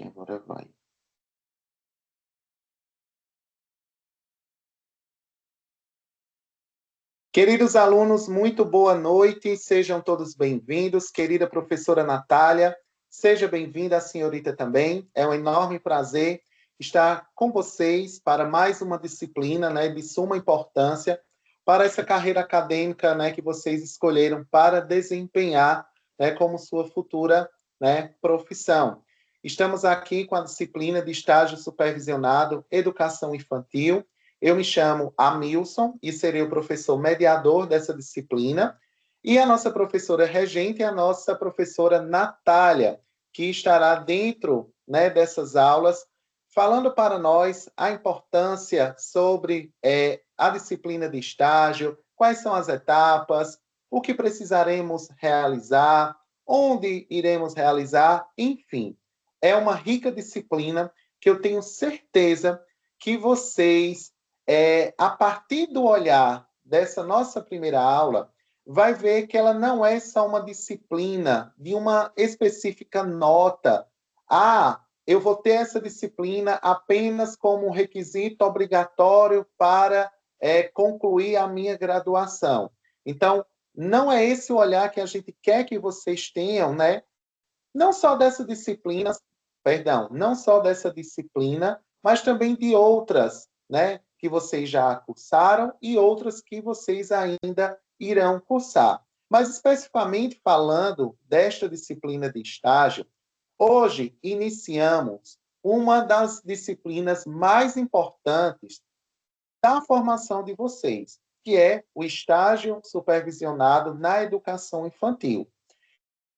que agora vai. Queridos alunos, muito boa noite, sejam todos bem-vindos. Querida professora Natália, seja bem-vinda, a senhorita também. É um enorme prazer estar com vocês para mais uma disciplina, né, de suma importância para essa carreira acadêmica, né, que vocês escolheram para desempenhar, né, como sua futura, né, profissão. Estamos aqui com a disciplina de estágio supervisionado Educação Infantil. Eu me chamo Amilson e serei o professor mediador dessa disciplina. E a nossa professora regente é a nossa professora Natália, que estará dentro, né, dessas aulas, falando para nós a importância sobre a disciplina de estágio, quais são as etapas, o que precisaremos realizar, onde iremos realizar, enfim. É uma rica disciplina que eu tenho certeza que vocês, a partir do olhar dessa nossa primeira aula, vai ver que ela não é só uma disciplina de uma específica nota. Ah, eu vou ter essa disciplina apenas como requisito obrigatório para concluir a minha graduação. Então, não é esse o olhar que a gente quer que vocês tenham, né? Não só dessa disciplina, perdão, não só dessa disciplina, mas também de outras, né, que vocês já cursaram e outras que vocês ainda irão cursar. Mas especificamente falando desta disciplina de estágio, hoje iniciamos uma das disciplinas mais importantes da formação de vocês, que é o estágio supervisionado na educação infantil.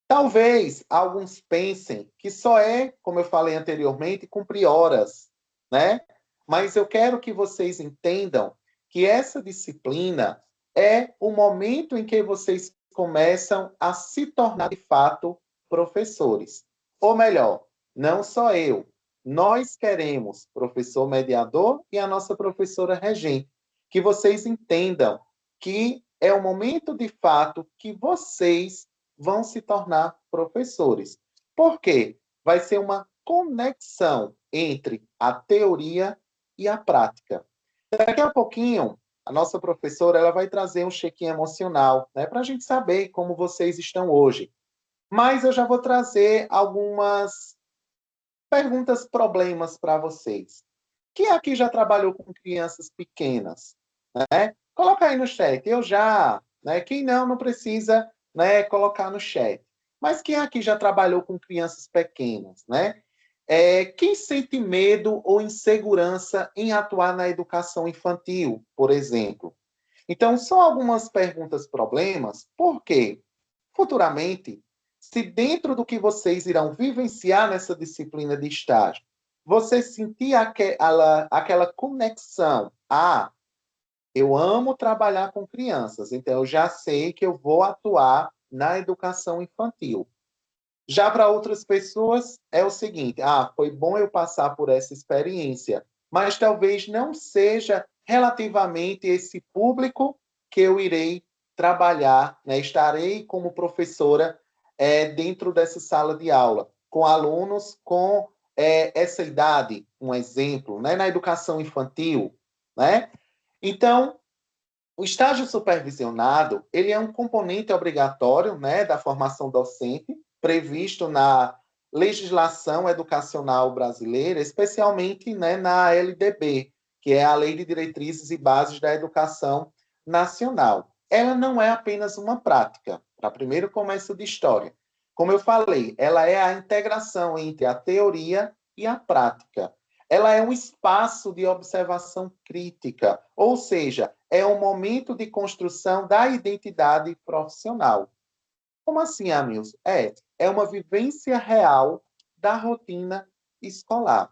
Talvez alguns pensem que só é, como eu falei anteriormente, cumprir horas, né? Mas eu quero que vocês entendam que essa disciplina é o momento em que vocês começam a se tornar, de fato, professores. Ou melhor, não só eu, nós queremos, professor mediador e a nossa professora regente, que vocês entendam que é o momento, de fato, que vocês vão se tornar professores. Por quê? Vai ser uma conexão entre a teoria e a prática. Daqui a pouquinho, a nossa professora ela vai trazer um check-in emocional, né, para a gente saber como vocês estão hoje. Mas eu já vou trazer algumas perguntas, problemas para vocês. Quem aqui já trabalhou com crianças pequenas? Né? Coloca aí no chat. Eu já. Né? Quem não, não precisa, né, colocar no chat. Mas quem aqui já trabalhou com crianças pequenas? Né? Quem sente medo ou insegurança em atuar na educação infantil, por exemplo? Então, são algumas perguntas, problemas, porque futuramente, se dentro do que vocês irão vivenciar nessa disciplina de estágio, você sentir aquela conexão, eu amo trabalhar com crianças, então eu já sei que eu vou atuar na educação infantil. Já para outras pessoas é o seguinte, foi bom eu passar por essa experiência, mas talvez não seja relativamente esse público que eu irei trabalhar, né? Estarei como professora dentro dessa sala de aula, com alunos com essa idade, um exemplo, né? Na educação infantil, né? Então, o estágio supervisionado, ele é um componente obrigatório, né, da formação docente, previsto na legislação educacional brasileira, especialmente, né, na LDB, que é a Lei de Diretrizes e Bases da Educação Nacional. Ela não é apenas uma prática, para primeiro começo de história. Como eu falei, ela é a integração entre a teoria e a prática. Ela é um espaço de observação crítica, ou seja, é um momento de construção da identidade profissional. Como assim, Amils? É uma vivência real da rotina escolar.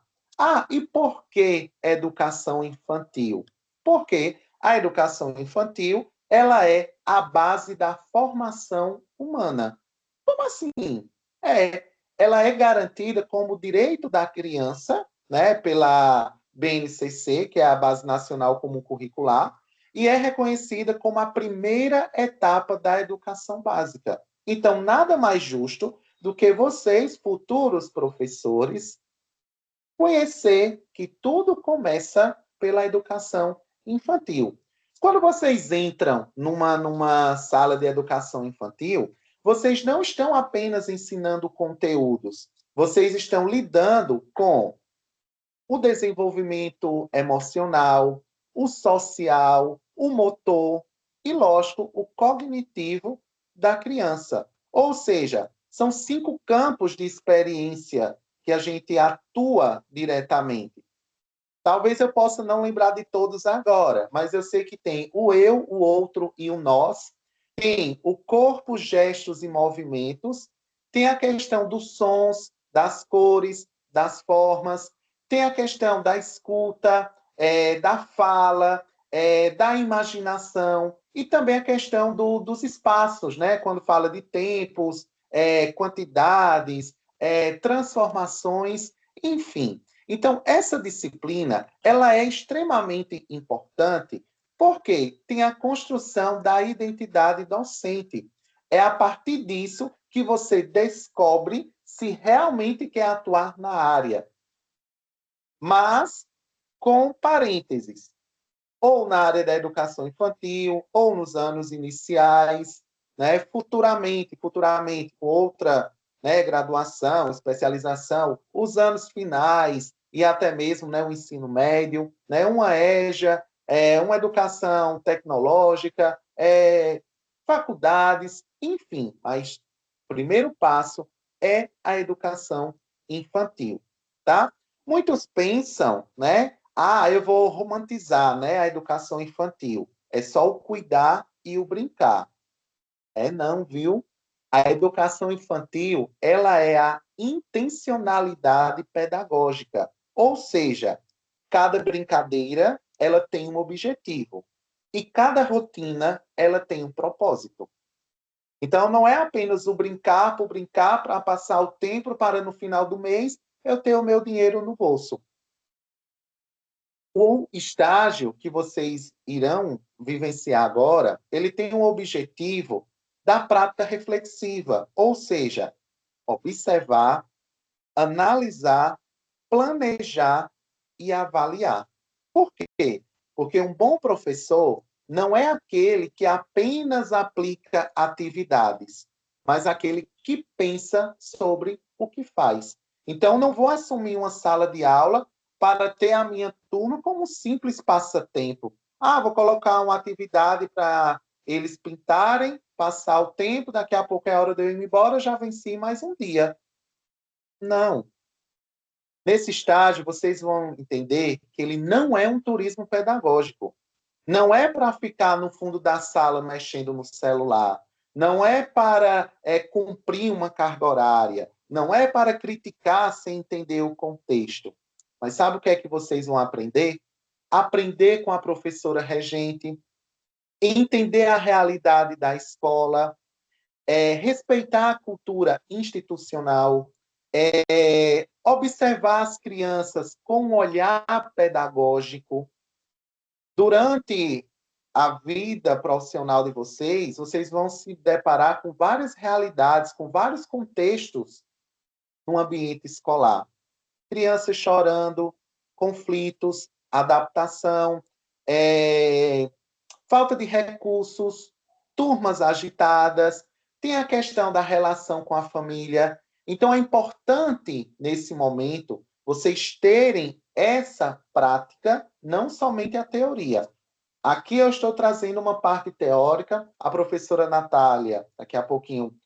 E por que educação infantil? Porque a educação infantil ela é a base da formação humana. Como assim? Ela é garantida como direito da criança, né, pela BNCC, que é a Base Nacional Comum Curricular, e é reconhecida como a primeira etapa da educação básica. Então, nada mais justo do que vocês, futuros professores, conhecer que tudo começa pela educação infantil. Quando vocês entram numa sala de educação infantil, vocês não estão apenas ensinando conteúdos, vocês estão lidando com o desenvolvimento emocional, o social, o motor e, lógico, o cognitivo da criança. Ou seja, são 5 campos de experiência que a gente atua diretamente. Talvez eu possa não lembrar de todos agora, mas eu sei que tem o eu, o outro e o nós, tem o corpo, gestos e movimentos, tem a questão dos sons, das cores, das formas, tem a questão da escuta, da fala, da imaginação, e também a questão dos espaços, né? Quando fala de tempos, quantidades, transformações, enfim. Então, essa disciplina, ela é extremamente importante porque tem a construção da identidade docente. É a partir disso que você descobre se realmente quer atuar na área. Mas, com parênteses, ou na área da educação infantil, ou nos anos iniciais, né? Futuramente, com outra, né, graduação, especialização, os anos finais e até mesmo, né, o ensino médio, né, uma EJA, uma educação tecnológica, faculdades, enfim, mas o primeiro passo é a educação infantil, tá? Muitos pensam, né? Ah, eu vou romantizar, né, a educação infantil. É só o cuidar e o brincar. É não, viu? A educação infantil, ela é a intencionalidade pedagógica. Ou seja, cada brincadeira, ela tem um objetivo. E cada rotina, ela tem um propósito. Então, não é apenas o brincar por brincar, para passar o tempo, para no final do mês eu ter o meu dinheiro no bolso. O estágio que vocês irão vivenciar agora, ele tem um objetivo da prática reflexiva, ou seja, observar, analisar, planejar e avaliar. Por quê? Porque um bom professor não é aquele que apenas aplica atividades, mas aquele que pensa sobre o que faz. Então, não vou assumir uma sala de aula para ter a minha turma como um simples passatempo. Ah, vou colocar uma atividade para eles pintarem, passar o tempo, daqui a pouco é a hora de eu ir embora, já venci mais um dia. Não. Nesse estágio, vocês vão entender que ele não é um turismo pedagógico. Não é para ficar no fundo da sala mexendo no celular. Não é para cumprir uma carga horária. Não é para criticar sem entender o contexto. Mas sabe o que é que vocês vão aprender? Aprender com a professora regente, entender a realidade da escola, respeitar a cultura institucional, observar as crianças com um olhar pedagógico. Durante a vida profissional de vocês, vocês vão se deparar com várias realidades, com vários contextos no ambiente escolar. Crianças chorando, conflitos, adaptação, falta de recursos, turmas agitadas, tem a questão da relação com a família. Então, é importante, nesse momento, vocês terem essa prática, não somente a teoria. Aqui eu estou trazendo uma parte teórica, a professora Natália, daqui a pouquinho,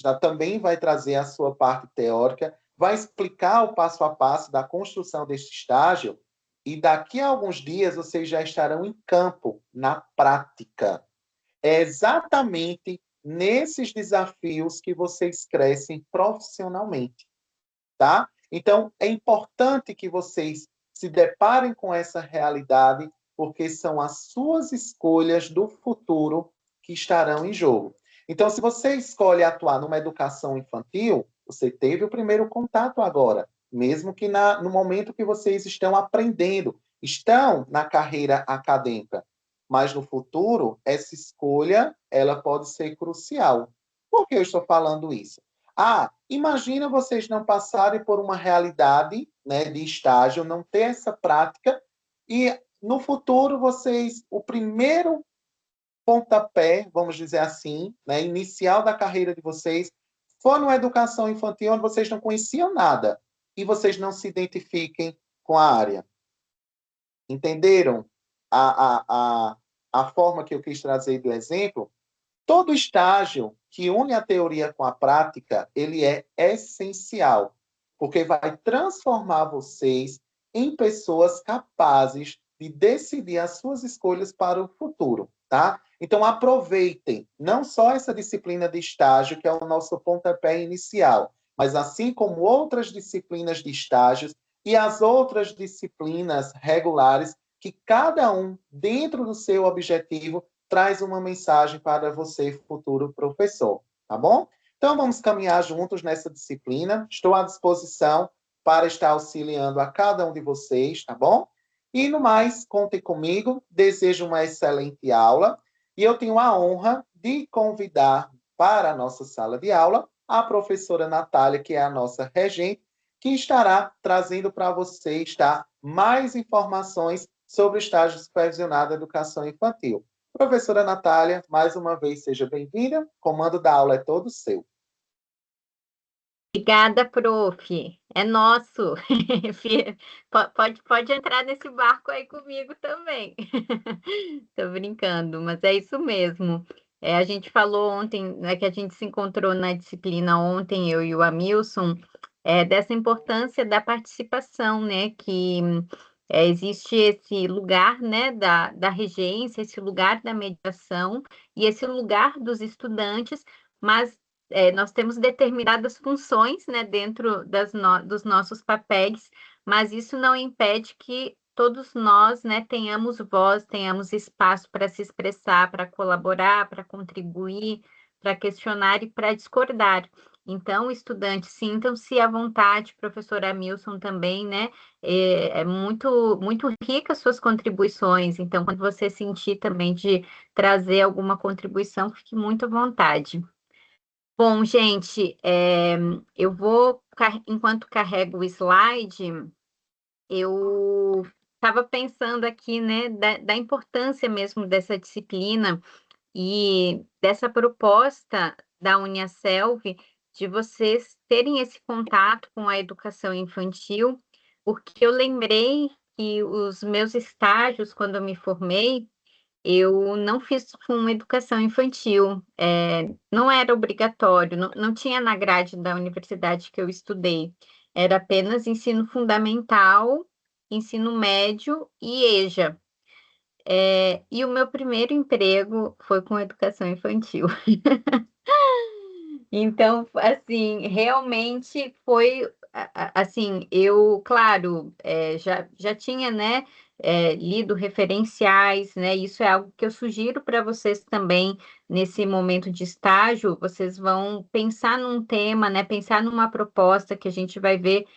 já também vai trazer a sua parte teórica, vai explicar o passo a passo da construção deste estágio, e daqui a alguns dias vocês já estarão em campo, na prática. É exatamente nesses desafios que vocês crescem profissionalmente, tá? Então, é importante que vocês se deparem com essa realidade, porque são as suas escolhas do futuro que estarão em jogo. Então, se você escolhe atuar numa educação infantil, você teve o primeiro contato agora, mesmo que no momento que vocês estão aprendendo, estão na carreira acadêmica. Mas no futuro, essa escolha ela pode ser crucial. Por que eu estou falando isso? Ah, imagina vocês não passarem por uma realidade né, de estágio, não ter essa prática, e no futuro o primeiro pontapé, vamos dizer assim, né, inicial da carreira de vocês, for numa educação infantil onde vocês não conheciam nada e vocês não se identifiquem com a área. Entenderam a forma que eu quis trazer do exemplo? Todo estágio que une a teoria com a prática, ele é essencial, porque vai transformar vocês em pessoas capazes de decidir as suas escolhas para o futuro, tá? Então aproveitem não só essa disciplina de estágio, que é o nosso pontapé inicial, mas assim como outras disciplinas de estágios e as outras disciplinas regulares, que cada um, dentro do seu objetivo, traz uma mensagem para você, futuro professor, tá bom? Então, vamos caminhar juntos nessa disciplina. Estou à disposição para estar auxiliando a cada um de vocês, tá bom? E, no mais, contem comigo. Desejo uma excelente aula. E eu tenho a honra de convidar para a nossa sala de aula a professora Natália, que é a nossa regente, que estará trazendo para vocês, tá, mais informações sobre o estágio supervisionado da educação infantil. Professora Natália, mais uma vez, seja bem-vinda. O comando da aula é todo seu. Obrigada, prof. É nosso. Pode entrar nesse barco aí comigo também. Tô brincando, mas é isso mesmo. A gente falou ontem, né, que a gente se encontrou na disciplina ontem, eu e o Amilson, dessa importância da participação, né? Que existe esse lugar, né, da regência, esse lugar da mediação e esse lugar dos estudantes, mas nós temos determinadas funções, né, dentro dos nossos papéis, mas isso não impede que todos nós, né, tenhamos voz, tenhamos espaço para se expressar, para colaborar, para contribuir, para questionar e para discordar. Então, estudantes, sintam-se à vontade, professor Amilson também, né? É muito rica as suas contribuições. Então, quando você sentir também de trazer alguma contribuição, fique muito à vontade. Bom, gente, eu vou, enquanto carrego o slide, eu estava pensando aqui, né, da importância mesmo dessa disciplina e dessa proposta da Uniaselv de vocês terem esse contato com a educação infantil, porque eu lembrei que os meus estágios, quando eu me formei, eu não fiz com educação infantil, não era obrigatório, não tinha na grade da universidade que eu estudei, era apenas ensino fundamental, ensino médio e EJA. E o meu primeiro emprego foi com educação infantil. Então, assim, realmente foi assim, eu, claro, já tinha, né, lido referenciais, né? Isso é algo que eu sugiro para vocês também nesse momento de estágio. Vocês vão pensar num tema, né? Pensar numa proposta que a gente vai ver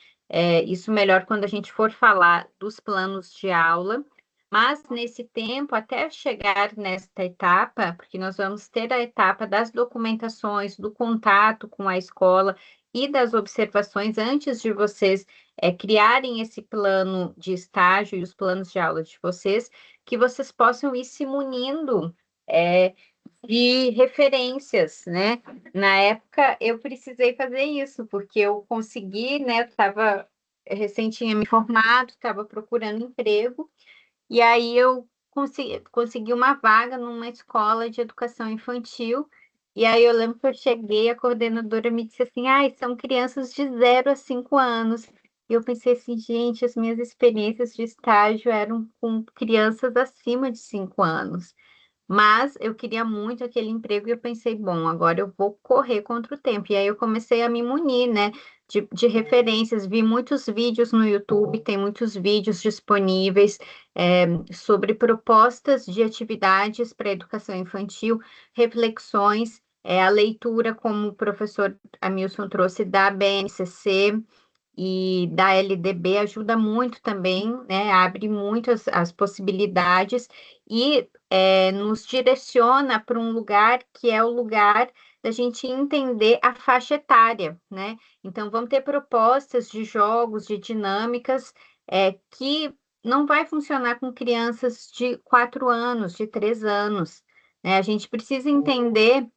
isso melhor quando a gente for falar dos planos de aula. Mas nesse tempo, até chegar nesta etapa, porque nós vamos ter a etapa das documentações, do contato com a escola e das observações antes de vocês criarem esse plano de estágio e os planos de aula de vocês, que vocês possam ir se munindo de referências, né? Na época, eu precisei fazer isso, porque eu consegui, né? Eu estava recém tinha me formado, estava procurando emprego, e aí eu consegui uma vaga numa escola de educação infantil. E aí eu lembro que eu cheguei, a coordenadora me disse assim, são crianças de 0 a 5 anos. E eu pensei assim, gente, as minhas experiências de estágio eram com crianças acima de 5 anos. Mas eu queria muito aquele emprego e eu pensei, bom, agora eu vou correr contra o tempo. E aí eu comecei a me munir, né, de referências. Vi muitos vídeos no YouTube, tem muitos vídeos disponíveis sobre propostas de atividades para educação infantil, reflexões, a leitura, como o professor Amilson trouxe, da BNCC e da LDB ajuda muito também, né? Abre muito as possibilidades e nos direciona para um lugar que é o lugar da gente entender a faixa etária, né? Então, vamos ter propostas de jogos, de dinâmicas, que não vai funcionar com crianças de 4 anos, de 3 anos, né? A gente precisa entender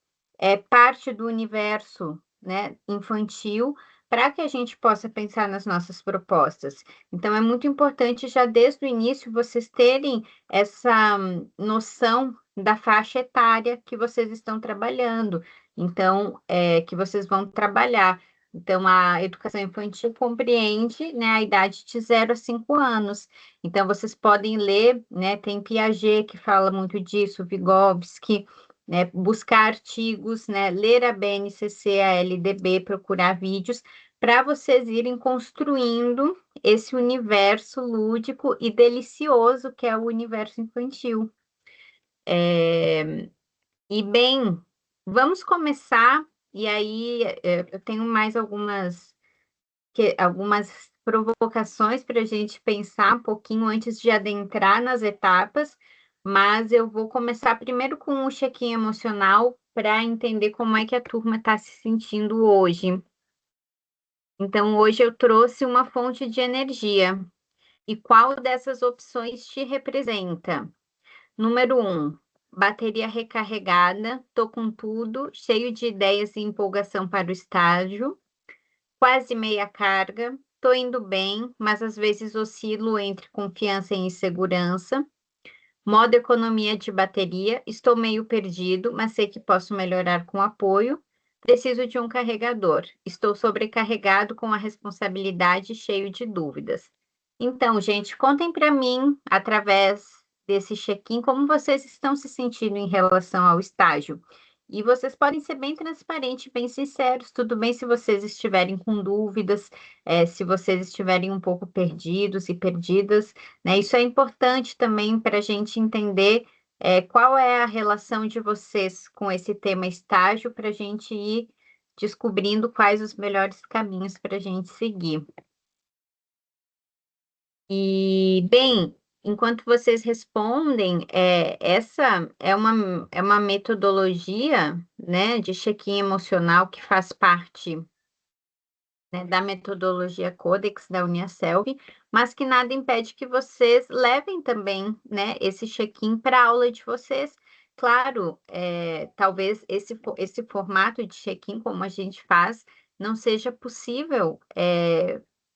parte do universo, né, infantil para que a gente possa pensar nas nossas propostas. Então, é muito importante já desde o início vocês terem essa noção da faixa etária que vocês estão trabalhando, então, que vocês vão trabalhar. Então, a educação infantil compreende, né, a idade de 0 a 5 anos. Então, vocês podem ler, né, tem Piaget que fala muito disso, Vygotsky, né, buscar artigos, né, ler a BNCC, a LDB, procurar vídeos, para vocês irem construindo esse universo lúdico e delicioso que é o universo infantil. E bem, vamos começar, e aí eu tenho mais algumas provocações para a gente pensar um pouquinho antes de adentrar nas etapas, mas eu vou começar primeiro com um check-in emocional para entender como é que a turma está se sentindo hoje. Então, hoje eu trouxe uma fonte de energia. E qual dessas opções te representa? Número 1, bateria recarregada, tô com tudo, cheio de ideias e empolgação para o estágio. Quase meia carga, tô indo bem, mas às vezes oscilo entre confiança e insegurança. Modo economia de bateria, estou meio perdido, mas sei que posso melhorar com apoio. Preciso de um carregador. Estou sobrecarregado com a responsabilidade, cheio de dúvidas. Então, gente, contem para mim, através desse check-in, como vocês estão se sentindo em relação ao estágio. E vocês podem ser bem transparentes, bem sinceros. Tudo bem se vocês estiverem com dúvidas, se vocês estiverem um pouco perdidos e perdidas, né? Isso é importante também para a gente entender qual é a relação de vocês com esse tema estágio, para a gente ir descobrindo quais os melhores caminhos para a gente seguir. E, bem, enquanto vocês respondem, essa é uma metodologia, né, de check-in emocional que faz parte, né, da metodologia Codex da Uniaselv, mas que nada impede que vocês levem também, né, esse check-in para a aula de vocês. Claro, talvez esse formato de check-in, como a gente faz, não seja possível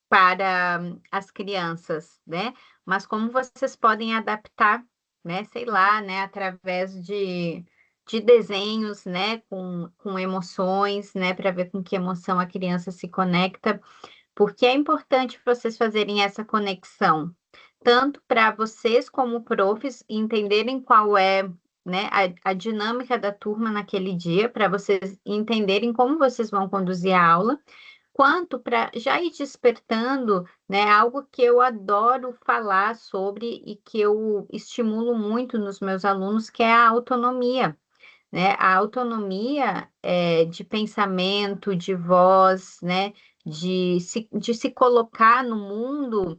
para as crianças, né? Mas como vocês podem adaptar, né, sei lá, né, através de desenhos, né, com emoções, né, para ver com que emoção a criança se conecta, porque é importante vocês fazerem essa conexão, tanto para vocês como profs entenderem qual é, né, a dinâmica da turma naquele dia, para vocês entenderem como vocês vão conduzir a aula, quanto para já ir despertando, né, algo que eu adoro falar sobre e que eu estimulo muito nos meus alunos, que é a autonomia, né? A autonomia de pensamento, de voz, né? De se colocar no mundo,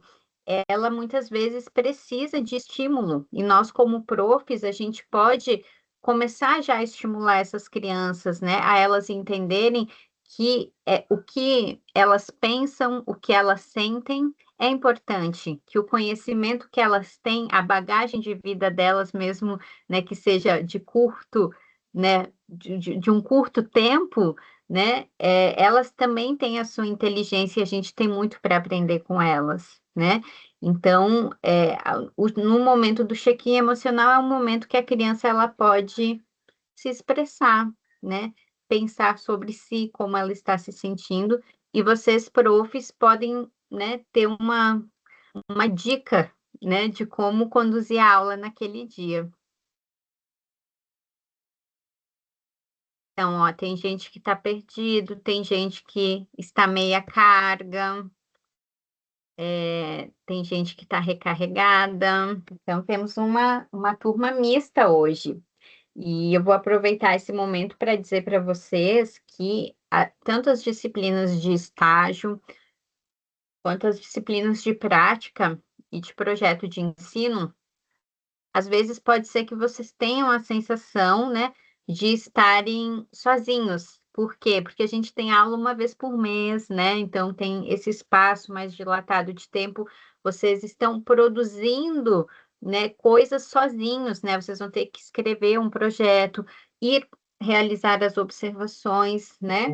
ela muitas vezes precisa de estímulo. E nós, como profs, a gente pode começar já a estimular essas crianças, né? A elas entenderem que o que elas pensam, o que elas sentem é importante, que o conhecimento que elas têm, a bagagem de vida delas mesmo, né, que seja de curto, né, de um curto tempo, né, elas também têm a sua inteligência e a gente tem muito para aprender com elas, né? Então, no momento do check-in emocional é um momento que a criança ela pode se expressar, né? Pensar sobre si, como ela está se sentindo, e vocês, profs, podem, né, ter uma dica, né, de como conduzir a aula naquele dia. Então, ó, tem gente que está perdido, tem gente que está meia carga, tem gente que está recarregada. Então, temos uma turma mista hoje. E eu vou aproveitar esse momento para dizer para vocês que tanto as disciplinas de estágio, quanto as disciplinas de prática e de projeto de ensino, às vezes pode ser que vocês tenham a sensação, né, de estarem sozinhos. Por quê? Porque a gente tem aula uma vez por mês, né? Então tem esse espaço mais dilatado de tempo. Vocês estão produzindo, né, coisas sozinhos, né? Vocês vão ter que escrever um projeto, ir realizar as observações, né?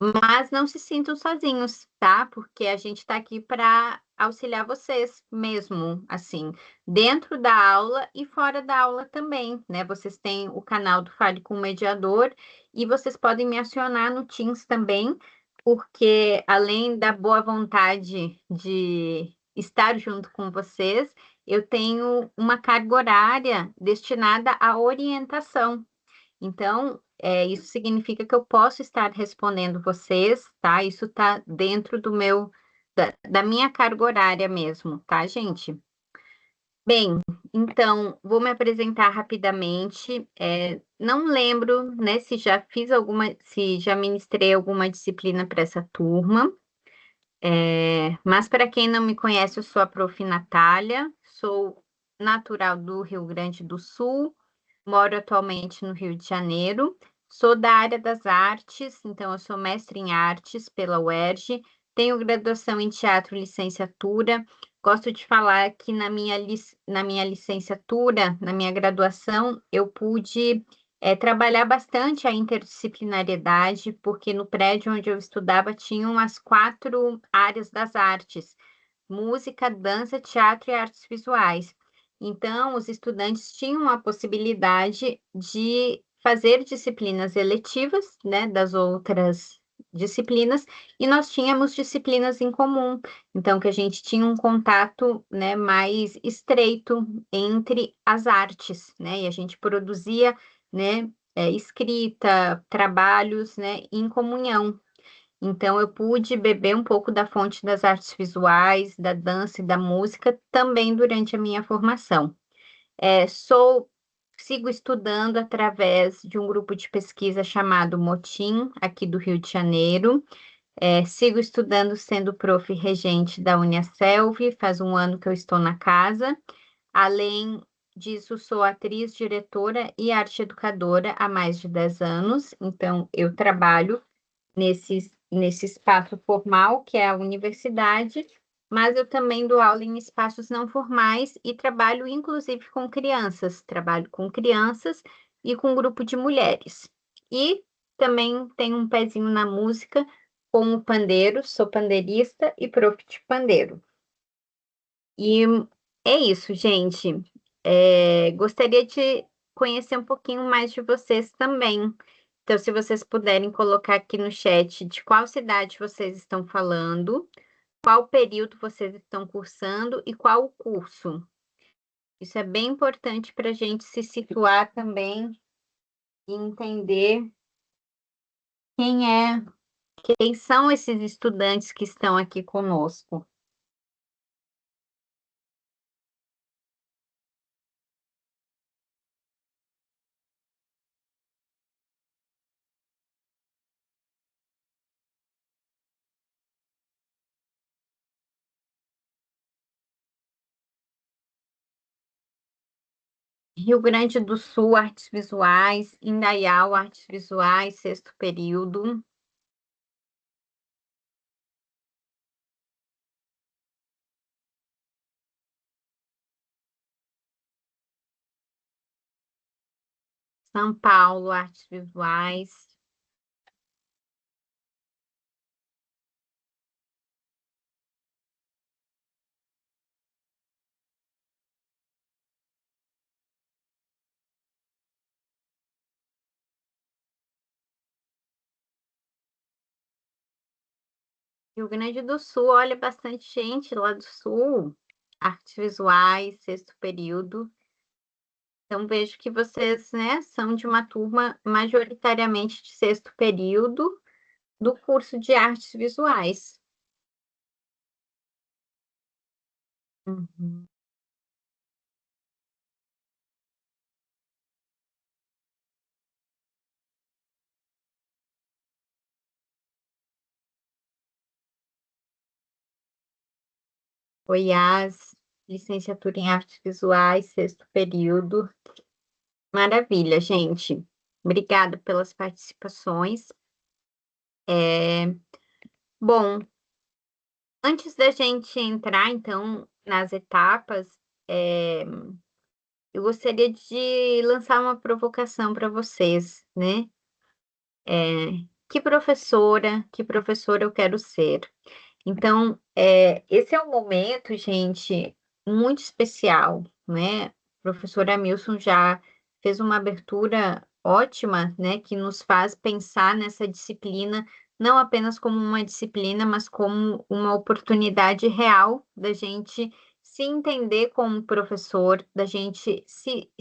Mas não se sintam sozinhos, tá? Porque a gente está aqui para auxiliar vocês mesmo, assim, dentro da aula e fora da aula também, né? Vocês têm o canal do Fale com o Mediador e vocês podem me acionar no Teams também, porque além da boa vontade de estar junto com vocês, eu tenho uma carga horária destinada à orientação. Então, isso significa que eu posso estar respondendo vocês, tá? Isso está dentro da minha carga horária mesmo, tá, gente? Bem, então, vou me apresentar rapidamente. Não lembro, né, se já ministrei alguma disciplina para essa turma. Mas para quem não me conhece, eu sou a Prof. Natália, sou natural do Rio Grande do Sul. Moro atualmente no Rio de Janeiro. Sou da área das artes, então eu sou mestre em artes pela UERJ. Tenho graduação em teatro e licenciatura. Gosto de falar que na minha licenciatura, na minha graduação, eu pude trabalhar bastante a interdisciplinariedade, porque no prédio onde eu estudava tinham as 4 áreas das artes: música, dança, teatro e artes visuais. Então, os estudantes tinham a possibilidade de fazer disciplinas eletivas, né, das outras disciplinas, e nós tínhamos disciplinas em comum, então que a gente tinha um contato, né, mais estreito entre as artes, né, e a gente produzia, né, escrita, trabalhos, né, em comunhão. Então, eu pude beber um pouco da fonte das artes visuais, da dança e da música também durante a minha formação. É, sou, Sigo estudando através de um grupo de pesquisa chamado Motim, aqui do Rio de Janeiro. Sigo estudando sendo prof. Regente da Uniaselv, faz um ano que eu estou na casa. Além disso, sou atriz, diretora e arte educadora há mais de 10 anos, então eu trabalho nesse espaço formal, que é a universidade, mas eu também dou aula em espaços não formais e trabalho inclusive com crianças, trabalho com crianças e com um grupo de mulheres. E também tenho um pezinho na música com o pandeiro, sou pandeirista e prof de pandeiro. E é isso, gente. Gostaria de conhecer um pouquinho mais de vocês também. Então, se vocês puderem colocar aqui no chat de qual cidade vocês estão falando, qual período vocês estão cursando e qual o curso. Isso é bem importante para a gente se situar também e entender quem é, quem são esses estudantes que estão aqui conosco. Rio Grande do Sul, artes visuais, Indaial, artes visuais, sexto período. São Paulo, artes visuais. Rio Grande do Sul, olha, bastante gente lá do Sul, artes visuais, sexto período. Então, vejo que vocês, né, são de uma turma majoritariamente de sexto período do curso de artes visuais. Uhum. Goiás, licenciatura em artes visuais, sexto período. Maravilha, gente. Obrigada pelas participações. Bom, antes da gente entrar, então, nas etapas, eu gostaria de lançar uma provocação para vocês, né? Que professora eu quero ser? Então, esse é um momento, gente, muito especial, né? O professor Amilson já fez uma abertura ótima, né, que nos faz pensar nessa disciplina não apenas como uma disciplina, mas como uma oportunidade real da gente se entender como professor, da gente se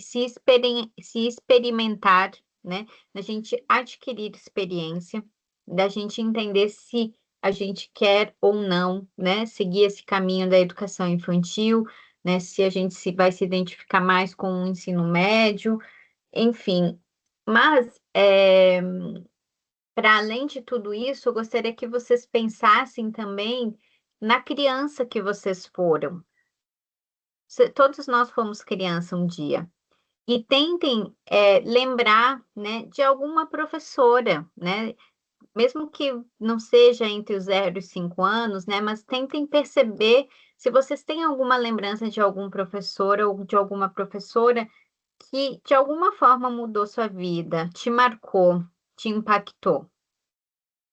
experimentar, né, da gente adquirir experiência, da gente entender se a gente quer ou não, né, seguir esse caminho da educação infantil, né, se a gente vai se identificar mais com o ensino médio, enfim. Mas, para além de tudo isso, eu gostaria que vocês pensassem também na criança que vocês foram. Todos nós fomos criança um dia. E tentem lembrar, né, de alguma professora, né, mesmo que não seja entre os 0 e 5 anos, né, mas tentem perceber se vocês têm alguma lembrança de algum professor ou de alguma professora que de alguma forma mudou sua vida, te marcou, te impactou,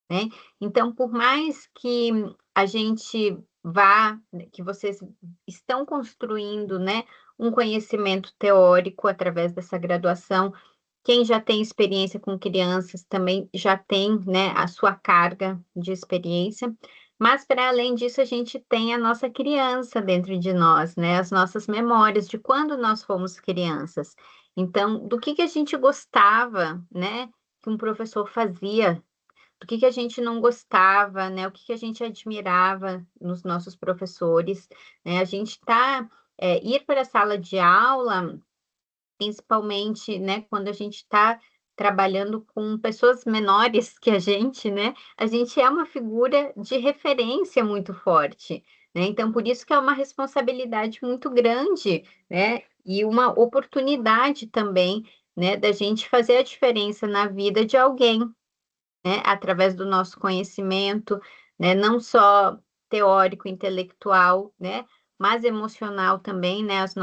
né? Então, por mais que a gente vá, que vocês estão construindo, né, um conhecimento teórico através dessa graduação, quem já tem experiência com crianças também já tem, né, a sua carga de experiência, mas para além disso, a gente tem a nossa criança dentro de nós, né, as nossas memórias de quando nós fomos crianças. Então, do que a gente gostava, né, que um professor fazia, do que a gente não gostava, né, o que a gente admirava nos nossos professores, né, a gente ir para a sala de aula principalmente, né, quando a gente está trabalhando com pessoas menores que né, a gente é uma figura de referência muito forte, né? Então, por isso que é uma responsabilidade muito grande, né? E uma oportunidade também, né, da gente fazer a diferença na vida de alguém, né, através do nosso conhecimento, né, não só teórico, intelectual, né, mas emocional também, né, as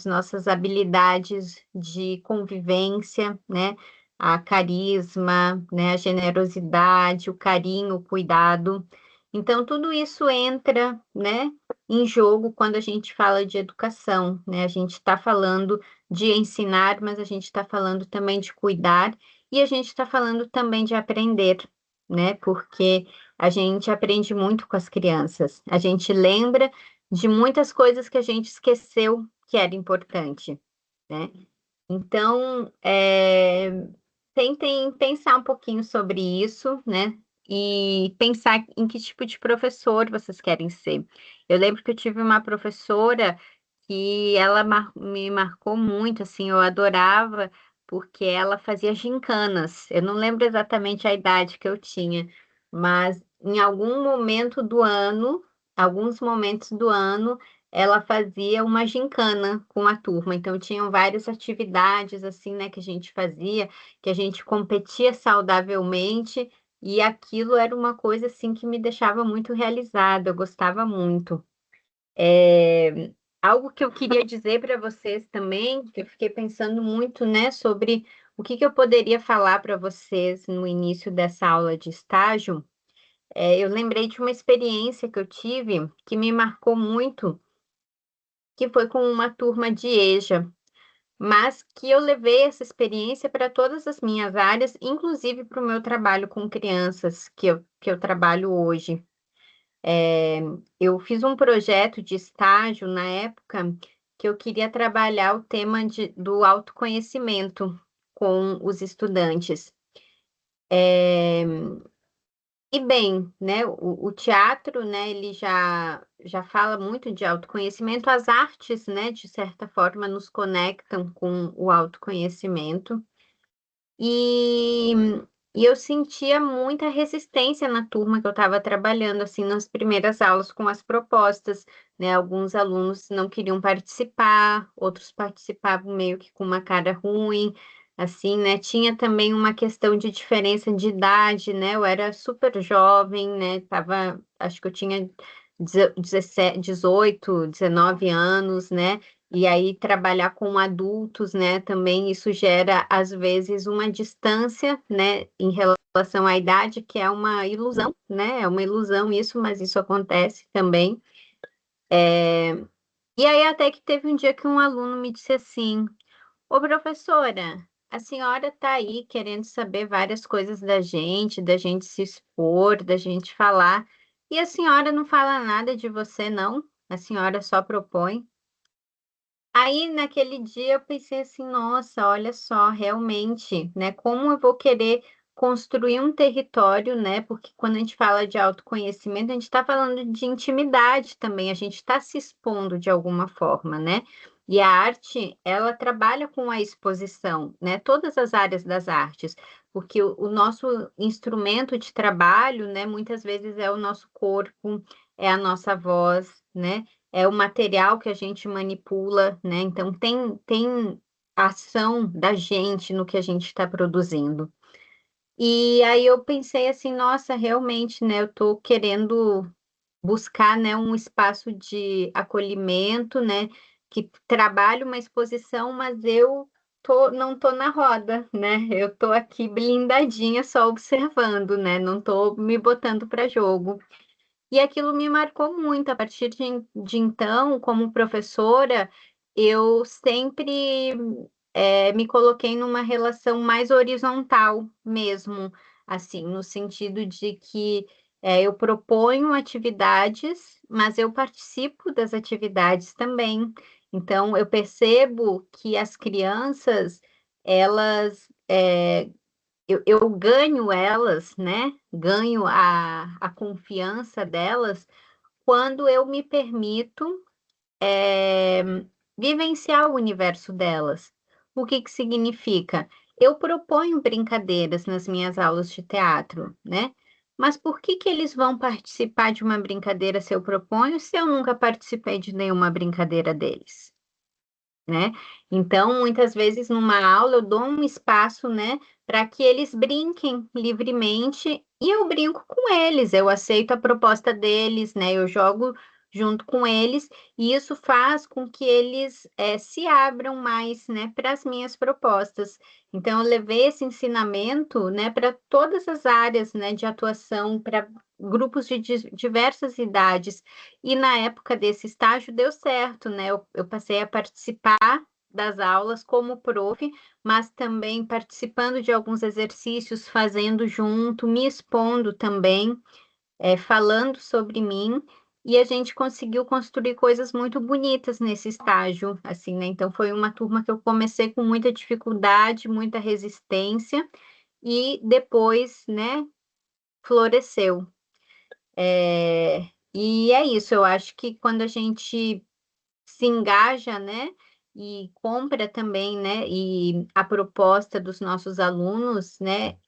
nossas habilidades de convivência, né, a carisma, né, a generosidade, o carinho, o cuidado. Então, tudo isso entra, né, em jogo quando a gente fala de educação, né, a gente está falando de ensinar, mas a gente está falando também de cuidar e a gente está falando também de aprender, né? Porque a gente aprende muito com as crianças. A gente lembra de muitas coisas que a gente esqueceu que era importante, né? Então, tentem pensar um pouquinho sobre isso, né? E pensar em que tipo de professor vocês querem ser. Eu lembro que eu tive uma professora que ela me marcou muito, assim, eu adorava, porque ela fazia gincanas. Eu não lembro exatamente a idade que eu tinha, mas em alguns momentos do ano, ela fazia uma gincana com a turma. Então, tinham várias atividades, assim, né, que a gente fazia, que a gente competia saudavelmente, e aquilo era uma coisa, assim, que me deixava muito realizada, eu gostava muito. Algo que eu queria dizer para vocês também, que eu fiquei pensando muito, né, sobre o que eu poderia falar para vocês no início dessa aula de estágio. Eu lembrei de uma experiência que eu tive que me marcou muito, que foi com uma turma de EJA, mas que eu levei essa experiência para todas as minhas áreas, inclusive para o meu trabalho com crianças, que eu trabalho hoje. Eu fiz um projeto de estágio na época que eu queria trabalhar o tema do autoconhecimento com os estudantes. E bem, né, o teatro, né, ele já fala muito de autoconhecimento, as artes, né, de certa forma, nos conectam com o autoconhecimento. E, e eu sentia muita resistência na turma que eu estava trabalhando, assim, nas primeiras aulas com as propostas, né? Alguns alunos não queriam participar, outros participavam meio que com uma cara ruim, assim, né? Tinha também uma questão de diferença de idade, né? Eu era super jovem, né? Acho que eu tinha 17, 18, 19 anos, né? E aí trabalhar com adultos, né? Também isso gera, às vezes, uma distância, né? Em relação à idade, que é uma ilusão, né? É uma ilusão isso, mas isso acontece também. E aí até que teve um dia que um aluno me disse assim: Ô, professora, a senhora está aí querendo saber várias coisas da gente se expor, da gente falar, e a senhora não fala nada de você, não? A senhora só propõe. Aí, naquele dia, eu pensei assim, nossa, olha só, realmente, né? Como eu vou querer construir um território, né? Porque quando a gente fala de autoconhecimento, a gente está falando de intimidade também, a gente está se expondo de alguma forma, né? E a arte, ela trabalha com a exposição, né? Todas as áreas das artes, porque o nosso instrumento de trabalho, né? Muitas vezes é o nosso corpo, é a nossa voz, né? É o material que a gente manipula, né? Então tem ação da gente no que a gente está produzindo. E aí eu pensei assim, nossa, realmente, né? Eu estou querendo buscar, né, um espaço de acolhimento, né? Que trabalhe uma exposição, mas não tô na roda, né? Eu tô aqui blindadinha só observando, né? Não tô me botando para jogo. E aquilo me marcou muito. A partir de então, como professora, eu sempre me coloquei numa relação mais horizontal mesmo, assim, no sentido de que eu proponho atividades, mas eu participo das atividades também. Então, eu percebo que as crianças, elas eu ganho elas, né? Ganho a confiança delas quando eu me permito é, vivenciar o universo delas. O que que significa? Eu proponho brincadeiras nas minhas aulas de teatro, né? Mas por que que eles vão participar de uma brincadeira se eu proponho, se eu nunca participei de nenhuma brincadeira deles? Né? Então, muitas vezes numa aula eu dou um espaço, né, para que eles brinquem livremente e eu brinco com eles, eu aceito a proposta deles, né, eu jogo junto com eles e isso faz com que eles se abram mais, né, para as minhas propostas. Então, eu levei esse ensinamento, né, para todas as áreas, né, de atuação, para grupos de diversas idades. E na época desse estágio deu certo, né? Eu passei a participar das aulas como prof, mas também participando de alguns exercícios, fazendo junto, me expondo também, falando sobre mim. E a gente conseguiu construir coisas muito bonitas nesse estágio, assim, né? Então foi uma turma que eu comecei com muita dificuldade, muita resistência, e depois, né, floresceu. E é isso, eu acho que quando a gente se engaja, né, e compra também, né, e a proposta dos nossos alunos, né,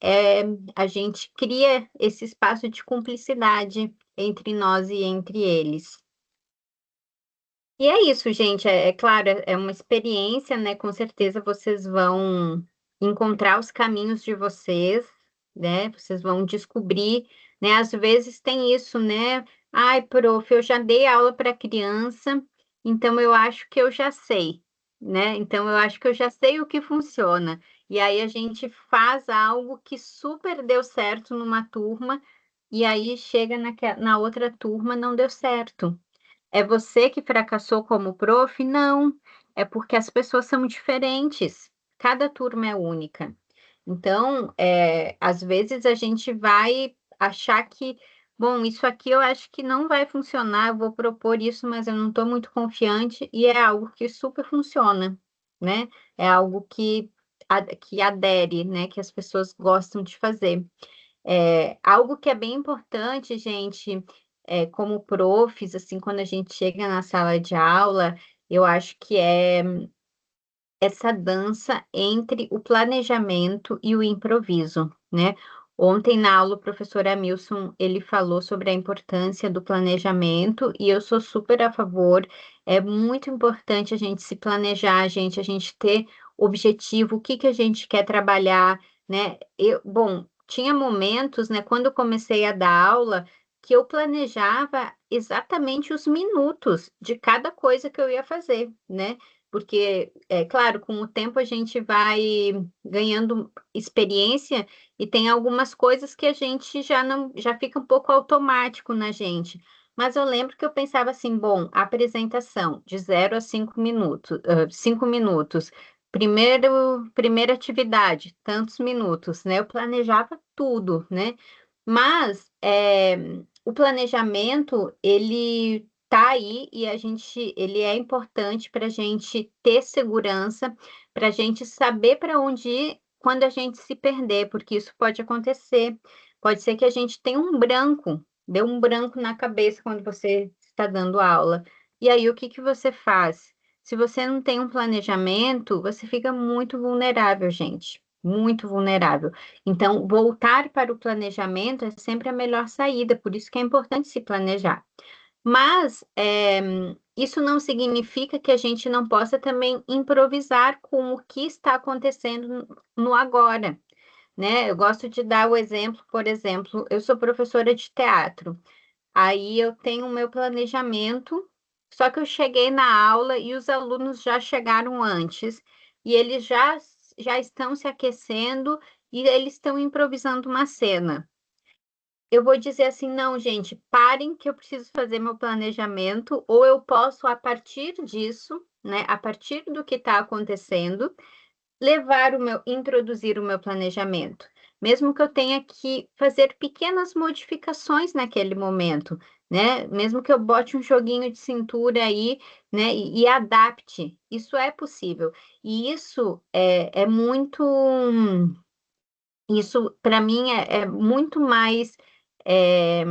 a gente cria esse espaço de cumplicidade entre nós e entre eles. E é isso, gente. É claro, é uma experiência, né? Com certeza vocês vão encontrar os caminhos de vocês, né? Vocês vão descobrir, né? Às vezes tem isso, né? Ai, prof, eu já dei aula para criança, então eu acho que eu já sei, né? Então eu acho que eu já sei o que funciona. E aí a gente faz algo que super deu certo numa turma, e aí chega na outra turma, não deu certo. É você que fracassou como prof? Não, é porque as pessoas são diferentes. Cada turma é única. Então, às vezes a gente vai achar que, bom, isso aqui eu acho que não vai funcionar, eu vou propor isso, mas eu não estou muito confiante, e é algo que super funciona, né? É algo que adere, né? Que as pessoas gostam de fazer. Algo que é bem importante, gente, como profs, assim, quando a gente chega na sala de aula, eu acho que é essa dança entre o planejamento e o improviso, né? Ontem na aula o professor Amilson, ele falou sobre a importância do planejamento e eu sou super a favor. É muito importante a gente se planejar, a gente ter objetivo, o que que a gente quer trabalhar, né? Bom, tinha momentos, né, quando eu comecei a dar aula, que eu planejava exatamente os minutos de cada coisa que eu ia fazer, né? Porque, é claro, com o tempo a gente vai ganhando experiência e tem algumas coisas que a gente já não, já fica um pouco automático na gente. Mas eu lembro que eu pensava assim, bom, apresentação de 0 a 5 minutos, 5 minutos. Primeira atividade, tantos minutos, né? Eu planejava tudo, né? Mas o planejamento, ele tá aí e ele é importante para a gente ter segurança, para a gente saber para onde ir quando a gente se perder, porque isso pode acontecer. Pode ser que a gente tenha um branco, deu um branco na cabeça quando você está dando aula. E aí, o que que você faz? Se você não tem um planejamento, você fica muito vulnerável, gente. Muito vulnerável. Então, voltar para o planejamento é sempre a melhor saída, por isso que é importante se planejar. Mas isso não significa que a gente não possa também improvisar com o que está acontecendo no agora, né? Eu gosto de dar o exemplo, por exemplo, eu sou professora de teatro, aí eu tenho o meu planejamento, só que eu cheguei na aula e os alunos já chegaram antes, e eles já estão se aquecendo e eles estão improvisando uma cena. Eu vou dizer assim, não, gente, parem que eu preciso fazer meu planejamento, ou eu posso, a partir disso, né, a partir do que está acontecendo, introduzir o meu planejamento, mesmo que eu tenha que fazer pequenas modificações naquele momento, né? Mesmo que eu bote um joguinho de cintura aí, né? E adapte, isso é possível. E isso é muito, isso para mim é muito mais é,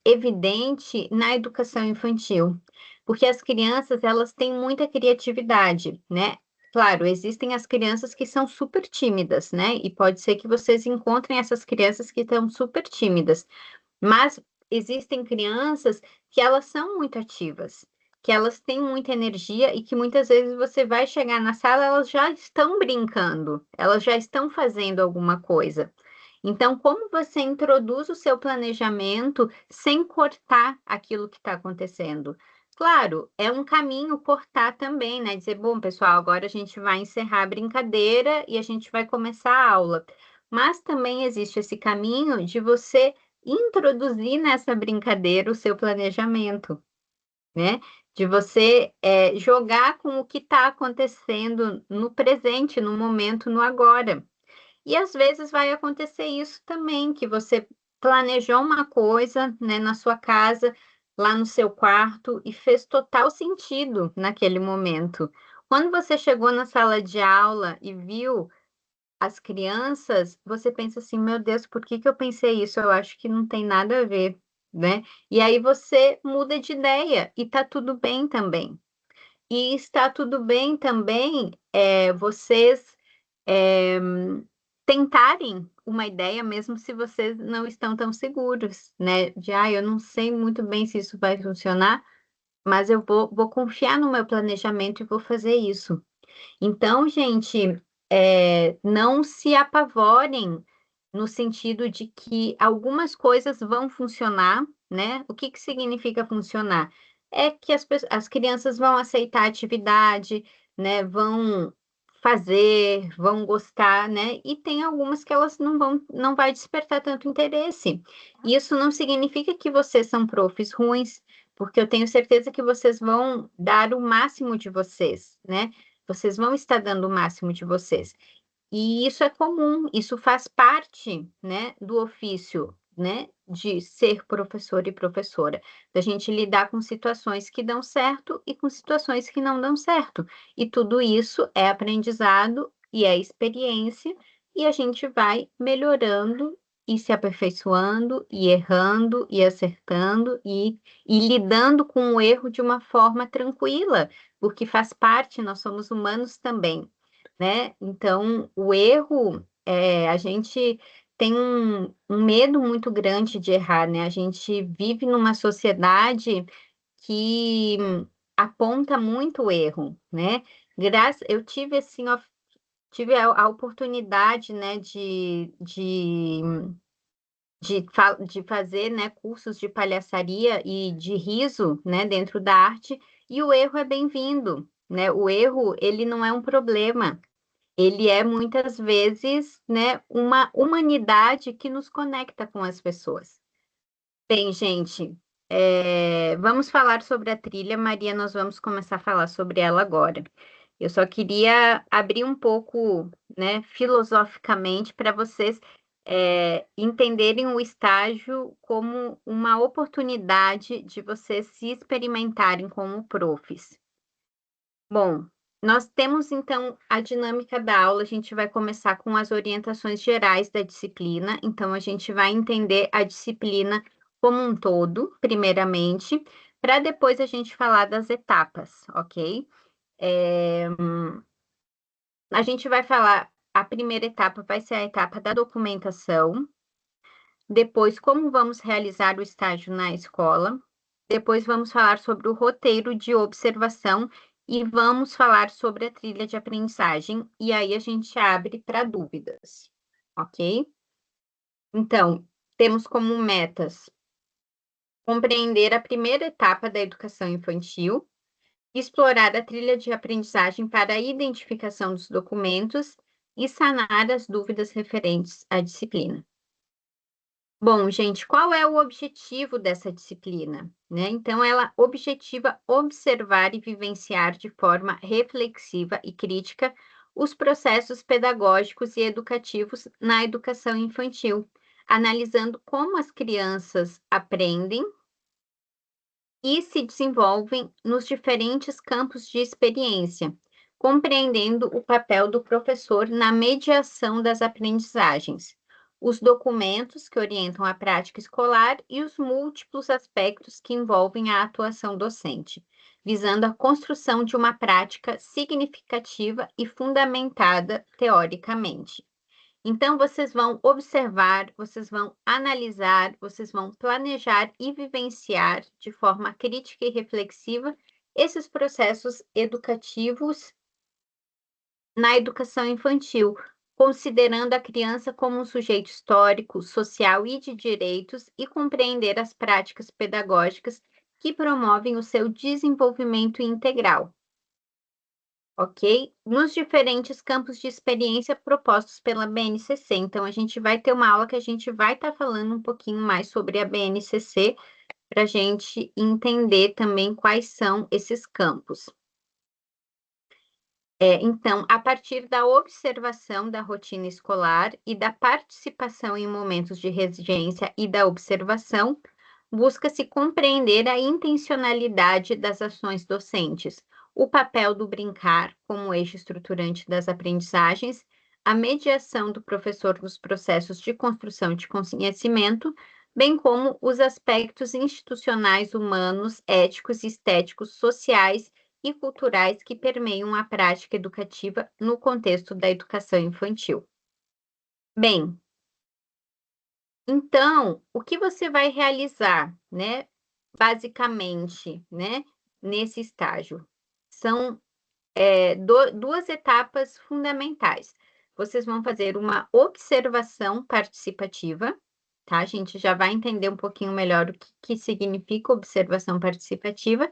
evidente na educação infantil, porque as crianças elas têm muita criatividade, né? Claro, existem as crianças que são super tímidas, né? E pode ser que vocês encontrem essas crianças que estão super tímidas, mas existem crianças que elas são muito ativas, que elas têm muita energia e que muitas vezes você vai chegar na sala, elas já estão brincando, elas já estão fazendo alguma coisa. Então, como você introduz o seu planejamento sem cortar aquilo que está acontecendo? Claro, é um caminho cortar também, né? Dizer, bom, pessoal, agora a gente vai encerrar a brincadeira e a gente vai começar a aula. Mas também existe esse caminho de você introduzir nessa brincadeira o seu planejamento, né? De você jogar com o que está acontecendo no presente, no momento, no agora. E às vezes vai acontecer isso também, que você planejou uma coisa, né, na sua casa, lá no seu quarto, e fez total sentido naquele momento. Quando você chegou na sala de aula e viu as crianças, você pensa assim, meu Deus, por que que eu pensei isso? Eu acho que não tem nada a ver, né? E aí você muda de ideia e tá tudo bem também. E está tudo bem também vocês é, tentarem uma ideia, mesmo se vocês não estão tão seguros, né? De, eu não sei muito bem se isso vai funcionar, mas eu vou confiar no meu planejamento e vou fazer isso. Então, gente, não se apavorem no sentido de que algumas coisas vão funcionar, né? O que que significa funcionar? É que as crianças vão aceitar a atividade, né? Vão fazer, vão gostar, né? E tem algumas que elas não vai despertar tanto interesse. Isso não significa que vocês são profs ruins, porque eu tenho certeza que vocês vão dar o máximo de vocês, né? Vocês vão estar dando o máximo de vocês. E isso é comum, isso faz parte, né, do ofício, né, de ser professor e professora, da gente lidar com situações que dão certo e com situações que não dão certo. E tudo isso é aprendizado e é experiência, e a gente vai melhorando e se aperfeiçoando e errando e acertando e lidando com o erro de uma forma tranquila, porque faz parte, nós somos humanos também, né? Então, o erro, a gente tem um medo muito grande de errar, né? A gente vive numa sociedade que aponta muito o erro, né? Eu tive assim, ó, tive a oportunidade, né, de fazer, né, cursos de palhaçaria e de riso, né, dentro da arte, e o erro é bem-vindo, né? O erro, ele não é um problema, ele é muitas vezes, né, uma humanidade que nos conecta com as pessoas. Bem, gente, vamos falar sobre a trilha. Maria, nós vamos começar a falar sobre ela agora. Eu só queria abrir um pouco, né, filosoficamente para vocês entenderem o estágio como uma oportunidade de vocês se experimentarem como profs. Bom, nós temos então a dinâmica da aula. A gente vai começar com as orientações gerais da disciplina. Então, a gente vai entender a disciplina como um todo, primeiramente, para depois a gente falar das etapas, ok? A gente vai falar, a primeira etapa vai ser a etapa da documentação, depois como vamos realizar o estágio na escola, depois vamos falar sobre o roteiro de observação e vamos falar sobre a trilha de aprendizagem, e aí a gente abre para dúvidas, ok? Então, temos como metas compreender a primeira etapa da educação infantil, explorar a trilha de aprendizagem para a identificação dos documentos e sanar as dúvidas referentes à disciplina. Bom, gente, qual é o objetivo dessa disciplina, né? Então, ela objetiva observar e vivenciar de forma reflexiva e crítica os processos pedagógicos e educativos na educação infantil, analisando como as crianças aprendem e se desenvolvem nos diferentes campos de experiência, compreendendo o papel do professor na mediação das aprendizagens, os documentos que orientam a prática escolar e os múltiplos aspectos que envolvem a atuação docente, visando a construção de uma prática significativa e fundamentada teoricamente. Então, vocês vão observar, vocês vão analisar, vocês vão planejar e vivenciar de forma crítica e reflexiva esses processos educativos na educação infantil, considerando a criança como um sujeito histórico, social e de direitos e compreender as práticas pedagógicas que promovem o seu desenvolvimento integral. Ok? Nos diferentes campos de experiência propostos pela BNCC. Então, a gente vai ter uma aula que a gente vai estar falando um pouquinho mais sobre a BNCC, para a gente entender também quais são esses campos. Então, a partir da observação da rotina escolar e da participação em momentos de residência e da observação, busca-se compreender a intencionalidade das ações docentes, o papel do brincar como eixo estruturante das aprendizagens, a mediação do professor nos processos de construção de conhecimento, bem como os aspectos institucionais, humanos, éticos, estéticos, sociais e culturais que permeiam a prática educativa no contexto da educação infantil. Bem, então, o que você vai realizar, né, basicamente, né, nesse estágio? São duas etapas fundamentais. Vocês vão fazer uma observação participativa, tá? A gente já vai entender um pouquinho melhor o que significa observação participativa,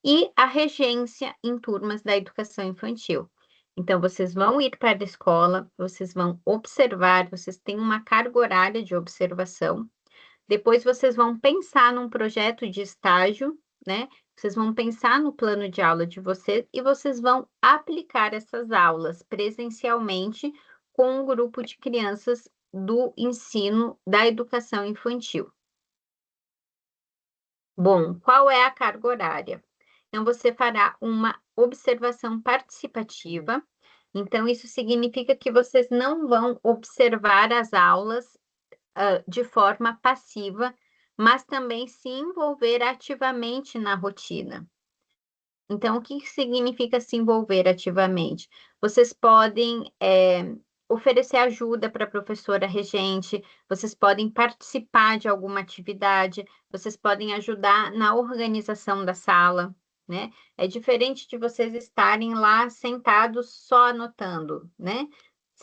e a regência em turmas da educação infantil. Então, vocês vão ir para a escola, vocês vão observar, vocês têm uma carga horária de observação. Depois, vocês vão pensar num projeto de estágio, né? Vocês vão pensar no plano de aula de vocês e vocês vão aplicar essas aulas presencialmente com um grupo de crianças do ensino da educação infantil. Bom, qual é a carga horária? Então, você fará uma observação participativa. Então, isso significa que vocês não vão observar as aulas de forma passiva, mas também se envolver ativamente na rotina. Então, o que significa se envolver ativamente? Vocês podem oferecer ajuda para a professora regente, vocês podem participar de alguma atividade, vocês podem ajudar na organização da sala, né? É diferente de vocês estarem lá sentados só anotando, né?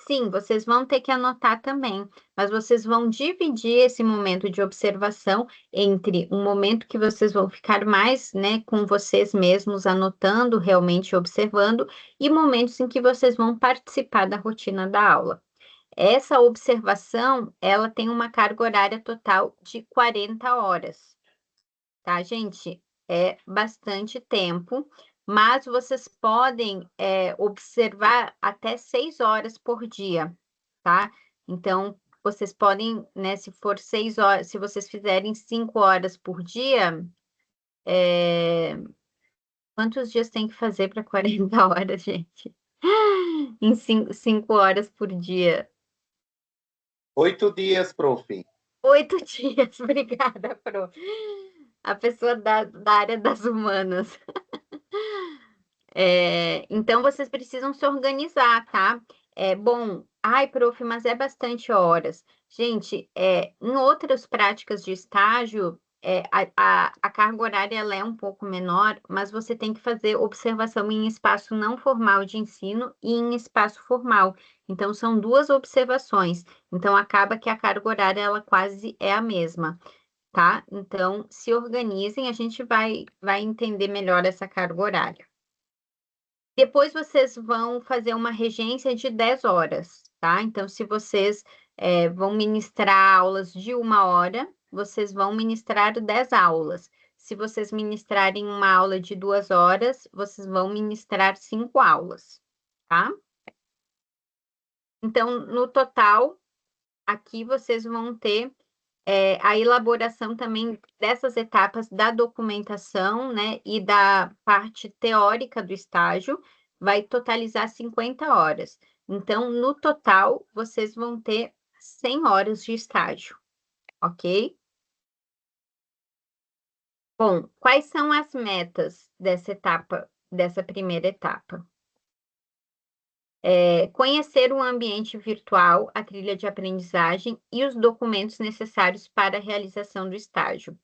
Sim, vocês vão ter que anotar também, mas vocês vão dividir esse momento de observação entre um momento que vocês vão ficar mais, né, com vocês mesmos, anotando, realmente observando, e momentos em que vocês vão participar da rotina da aula. Essa observação, ela tem uma carga horária total de 40 horas, tá, gente? É bastante tempo, mas vocês podem observar até 6 horas por dia, tá? Então, vocês podem, né, se for 6 horas, se vocês fizerem 5 horas por dia, quantos dias tem que fazer para 40 horas, gente? Em 5 horas por dia. 8 dias, prof. 8 dias, obrigada, Pro. A pessoa da área das humanas. Então, vocês precisam se organizar, tá? Bom, ai, prof, mas é bastante horas. Gente, em outras práticas de estágio, a carga horária ela é um pouco menor, mas você tem que fazer observação em espaço não formal de ensino e em espaço formal. Então, são duas observações. Então, acaba que a carga horária ela quase é a mesma, tá? Então, se organizem, a gente vai entender melhor essa carga horária. Depois vocês vão fazer uma regência de 10 horas, tá? Então, se vocês vão ministrar aulas de 1 hora, vocês vão ministrar 10 aulas. Se vocês ministrarem uma aula de 2 horas, vocês vão ministrar 5 aulas, tá? Então, no total, aqui vocês vão ter a elaboração também dessas etapas da documentação, né, e da parte teórica do estágio, vai totalizar 50 horas. Então, no total, vocês vão ter 100 horas de estágio, ok? Bom, quais são as metas dessa etapa, dessa primeira etapa? Conhecer o ambiente virtual, a trilha de aprendizagem e os documentos necessários para a realização do estágio.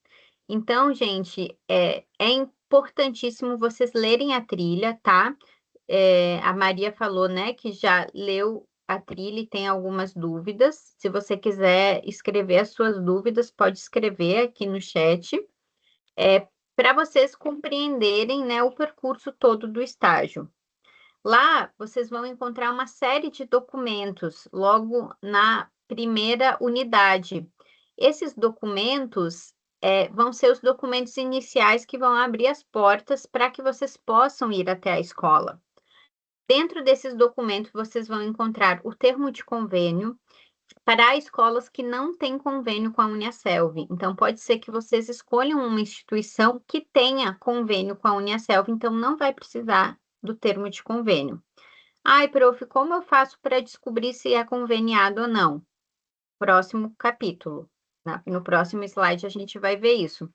Então, gente, é importantíssimo vocês lerem a trilha, tá? A Maria falou, né, que já leu a trilha e tem algumas dúvidas. Se você quiser escrever as suas dúvidas, pode escrever aqui no chat, para vocês compreenderem, né, o percurso todo do estágio. Lá, vocês vão encontrar uma série de documentos, logo na primeira unidade. Esses documentos vão ser os documentos iniciais que vão abrir as portas para que vocês possam ir até a escola. Dentro desses documentos, vocês vão encontrar o termo de convênio para escolas que não têm convênio com a Uniaselv. Então, pode ser que vocês escolham uma instituição que tenha convênio com a Uniaselv, então não vai precisar do termo de convênio. Ai, prof, como eu faço para descobrir se é conveniado ou não? Próximo capítulo. No próximo slide a gente vai ver isso.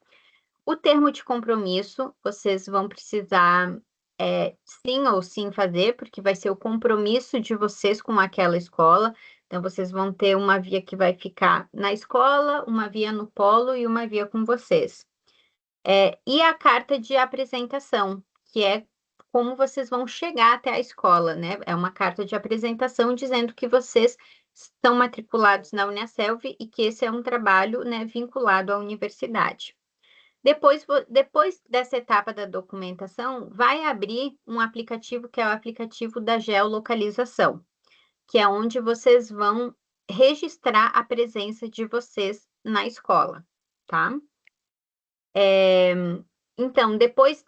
O termo de compromisso, vocês vão precisar sim ou sim fazer, porque vai ser o compromisso de vocês com aquela escola. Então, vocês vão ter uma via que vai ficar na escola, uma via no polo e uma via com vocês. E a carta de apresentação, que é como vocês vão chegar até a escola, né? É uma carta de apresentação dizendo que vocês estão matriculados na Uniaselv e que esse é um trabalho, né, vinculado à universidade. Depois dessa etapa da documentação, vai abrir um aplicativo que é o aplicativo da geolocalização, que é onde vocês vão registrar a presença de vocês na escola, tá? Então, depois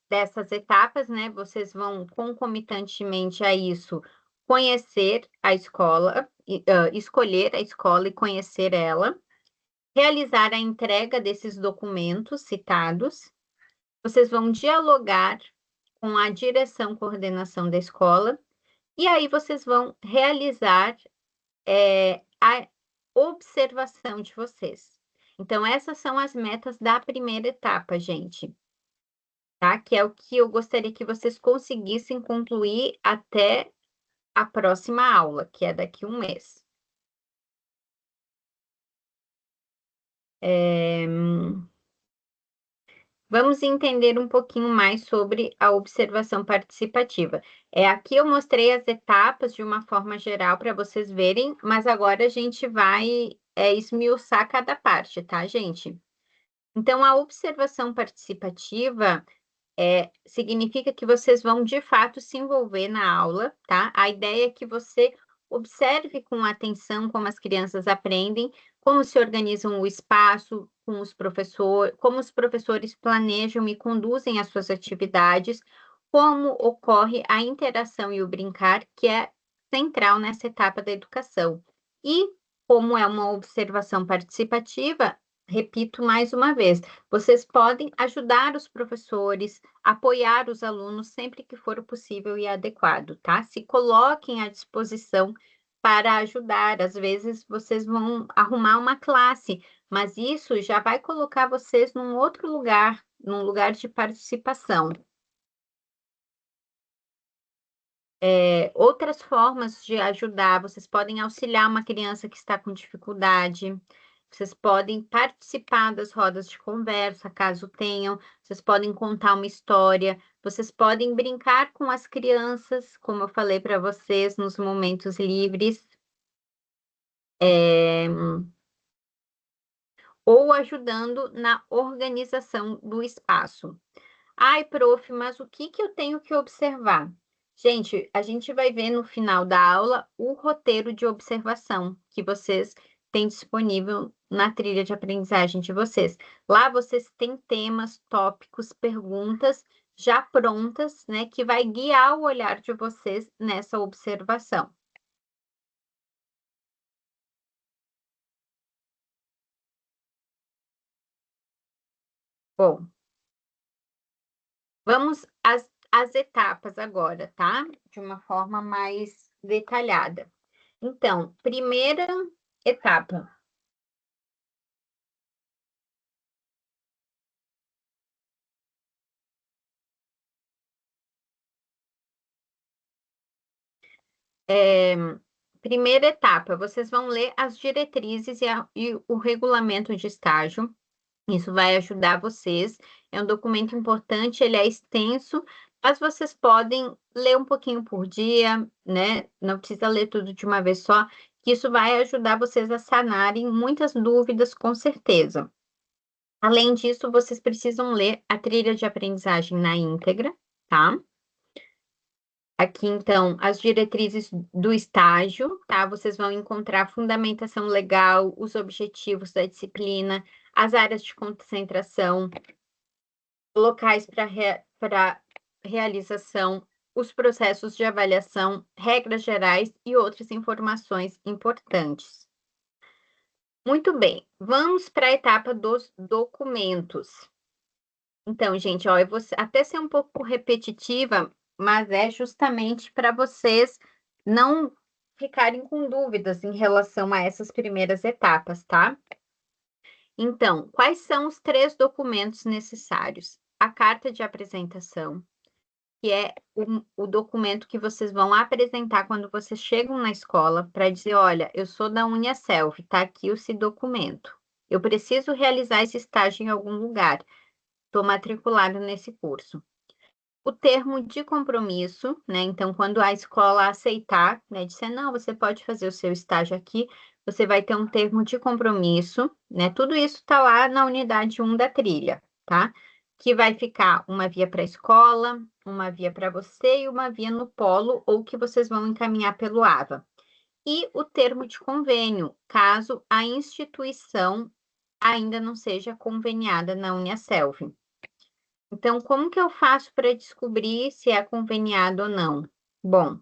dessas etapas, né, vocês vão concomitantemente a isso conhecer a escola, escolher a escola e conhecer ela, realizar a entrega desses documentos citados. Vocês vão dialogar com a direção coordenação da escola e aí vocês vão realizar a observação de vocês. Então, essas são as metas da primeira etapa, gente, tá? Que é o que eu gostaria que vocês conseguissem concluir até a próxima aula, que é daqui a um mês. Vamos entender um pouquinho mais sobre a observação participativa. Aqui eu mostrei as etapas de uma forma geral para vocês verem, mas agora a gente vai esmiuçar cada parte, tá, gente? Então, a observação participativa significa que vocês vão, de fato, se envolver na aula, tá? A ideia é que você observe com atenção como as crianças aprendem, como se organizam o espaço com os professores, como os professores planejam e conduzem as suas atividades, como ocorre a interação e o brincar, que é central nessa etapa da educação. E como é uma observação participativa, repito mais uma vez, vocês podem ajudar os professores, apoiar os alunos sempre que for possível e adequado, tá? Se coloquem à disposição para ajudar. Às vezes vocês vão arrumar uma classe, mas isso já vai colocar vocês num outro lugar, num lugar de participação. Outras formas de ajudar, vocês podem auxiliar uma criança que está com dificuldade, vocês podem participar das rodas de conversa, caso tenham, vocês podem contar uma história, vocês podem brincar com as crianças, como eu falei para vocês, nos momentos livres, é, ou ajudando na organização do espaço. Ai, prof, mas o que eu tenho que observar? Gente, a gente vai ver no final da aula o roteiro de observação que vocês têm disponível na trilha de aprendizagem de vocês. Lá vocês têm temas, tópicos, perguntas já prontas, né, que vai guiar o olhar de vocês nessa observação. Bom, vamos às etapas agora, tá? De uma forma mais detalhada. Então, primeira etapa. Primeira etapa, vocês vão ler as diretrizes e o regulamento de estágio. Isso vai ajudar vocês. É um documento importante, ele é extenso, mas vocês podem ler um pouquinho por dia, né? Não precisa ler tudo de uma vez só, que isso vai ajudar vocês a sanarem muitas dúvidas, com certeza. Além disso, vocês precisam ler a trilha de aprendizagem na íntegra, tá? Aqui, então, as diretrizes do estágio, tá? Vocês vão encontrar a fundamentação legal, os objetivos da disciplina, as áreas de concentração, locais para realização, os processos de avaliação, regras gerais e outras informações importantes. Muito bem, vamos para a etapa dos documentos. Então, gente, ó, eu vou até ser um pouco repetitiva, mas é justamente para vocês não ficarem com dúvidas em relação a essas primeiras etapas, tá? Então, quais são os 3 documentos necessários? A carta de apresentação, que é o documento que vocês vão apresentar quando vocês chegam na escola para dizer, olha, eu sou da UniaSelv, tá aqui esse documento. Eu preciso realizar esse estágio em algum lugar. Estou matriculado nesse curso. O termo de compromisso, né? Então, quando a escola aceitar, né, disser, não, você pode fazer o seu estágio aqui, você vai ter um termo de compromisso, né? Tudo isso está lá na unidade 1 da trilha, tá? Que vai ficar uma via para a escola, uma via para você e uma via no polo, ou que vocês vão encaminhar pelo AVA. E o termo de convênio, caso a instituição ainda não seja conveniada na UniaSelv. Então, como que eu faço para descobrir se é conveniado ou não? Bom,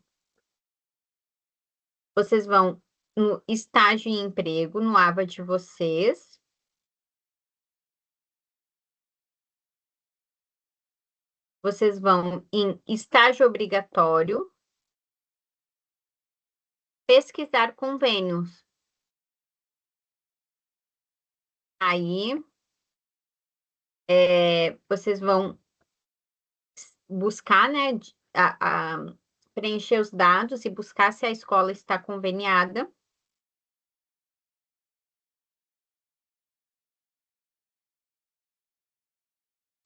vocês vão no estágio em emprego, no AVA de vocês. Vocês vão em estágio obrigatório, pesquisar convênios. Aí, vocês vão buscar, né, preencher os dados e buscar se a escola está conveniada.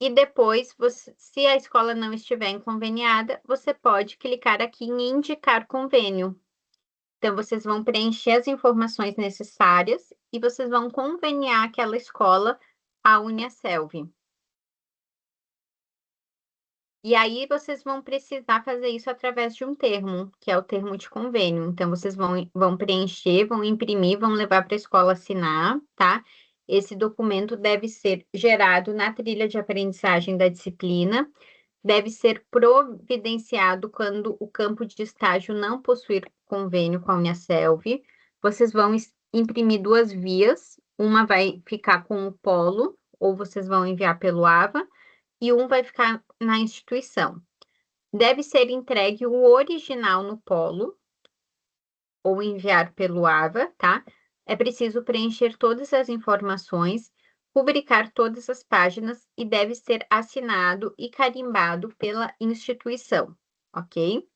E depois, se a escola não estiver conveniada, você pode clicar aqui em indicar convênio. Então, vocês vão preencher as informações necessárias e vocês vão conveniar aquela escola à Uniaselv. E aí, vocês vão precisar fazer isso através de um termo, que é o termo de convênio. Então, vocês vão preencher, vão imprimir, vão levar para a escola assinar, tá? Esse documento deve ser gerado na trilha de aprendizagem da disciplina, deve ser providenciado quando o campo de estágio não possuir convênio com a Uniaselv. Vocês vão imprimir 2 vias, uma vai ficar com o polo, ou vocês vão enviar pelo AVA, e um vai ficar na instituição. Deve ser entregue o original no polo, ou enviar pelo AVA, tá? É preciso preencher todas as informações, publicar todas as páginas e deve ser assinado e carimbado pela instituição, ok?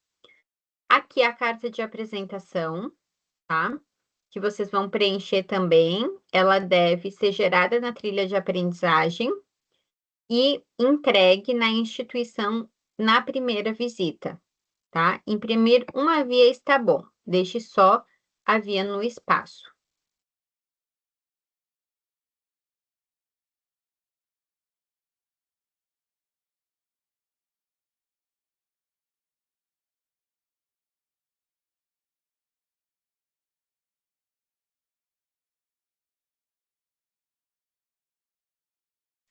Aqui a carta de apresentação, tá? Que vocês vão preencher também. Ela deve ser gerada na trilha de aprendizagem e entregue na instituição na primeira visita, tá? Imprimir uma via está bom, deixe só a via no espaço.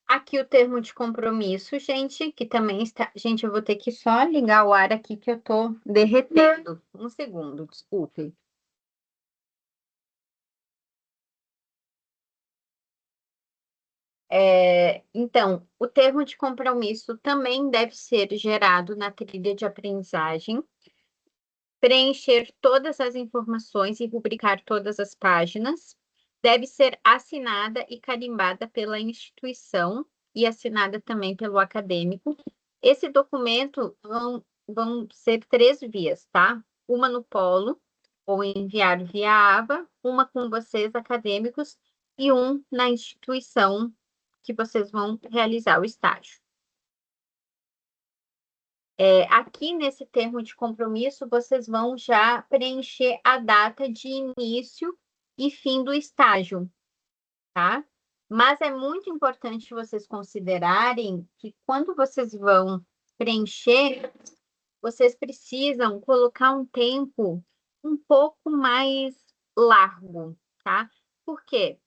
Aqui o termo de compromisso, gente, que também está. Gente, eu vou ter que só ligar o ar aqui que eu tô derretendo. Um segundo, desculpe. Então, o termo de compromisso também deve ser gerado na trilha de aprendizagem, preencher todas as informações e rubricar todas as páginas, deve ser assinada e carimbada pela instituição e assinada também pelo acadêmico. Esse documento vão ser 3 vias, tá? Uma no polo, ou enviar via AVA, uma com vocês, acadêmicos, e um na instituição que vocês vão realizar o estágio. Aqui nesse termo de compromisso, vocês vão já preencher a data de início e fim do estágio, tá? Mas é muito importante vocês considerarem que quando vocês vão preencher, vocês precisam colocar um tempo um pouco mais largo, tá? Por quê?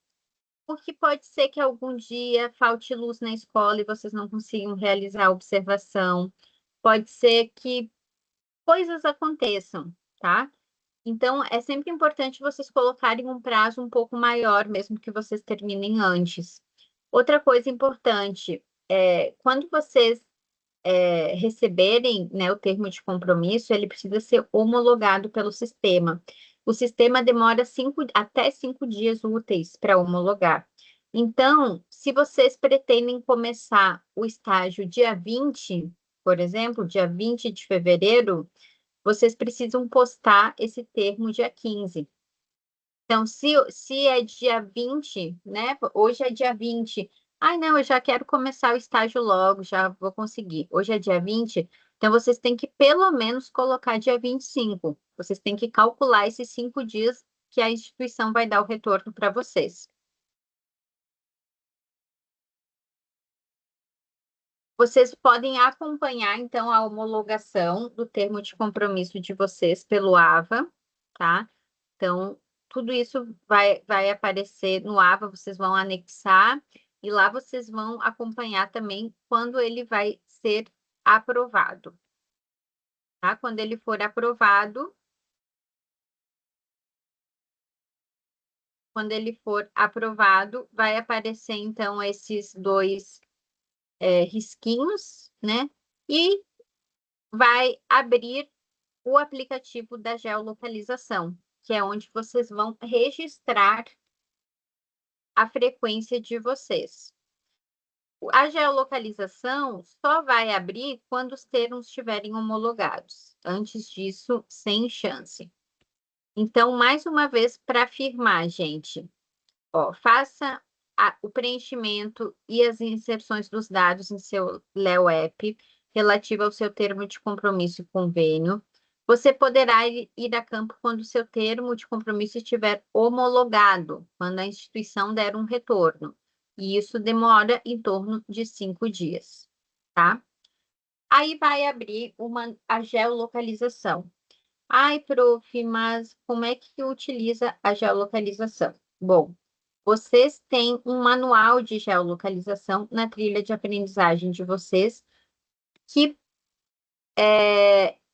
Porque pode ser que algum dia falte luz na escola e vocês não consigam realizar a observação. Pode ser que coisas aconteçam, tá? Então, é sempre importante vocês colocarem um prazo um pouco maior, mesmo que vocês terminem antes. Outra coisa importante, quando vocês receberem, né, o termo de compromisso, ele precisa ser homologado pelo sistema. O sistema demora até 5 dias úteis para homologar. Então, se vocês pretendem começar o estágio dia 20, por exemplo, dia 20 de fevereiro, vocês precisam postar esse termo dia 15. Então, se é dia 20, né? Hoje é dia 20. Ai, não, eu já quero começar o estágio logo, já vou conseguir. Hoje é dia 20, então vocês têm que pelo menos colocar dia 25. Vocês têm que calcular esses 5 dias que a instituição vai dar o retorno para vocês. Vocês podem acompanhar, então, a homologação do termo de compromisso de vocês pelo AVA, tá? Então, tudo isso vai aparecer no AVA, vocês vão anexar, e lá vocês vão acompanhar também quando ele vai ser aprovado, tá? Quando ele for aprovado, vai aparecer, então, esses 2 risquinhos, né? E vai abrir o aplicativo da geolocalização, que é onde vocês vão registrar a frequência de vocês. A geolocalização só vai abrir quando os termos estiverem homologados. Antes disso, sem chance. Então, mais uma vez, para afirmar, gente, ó, faça o preenchimento e as inserções dos dados em seu Leo App, relativo ao seu termo de compromisso e convênio. Você poderá ir a campo quando o seu termo de compromisso estiver homologado, quando a instituição der um retorno. E isso demora em torno de 5 dias, tá? Aí vai abrir a geolocalização. Ai, prof, mas como é que utiliza a geolocalização? Bom, vocês têm um manual de geolocalização na trilha de aprendizagem de vocês, que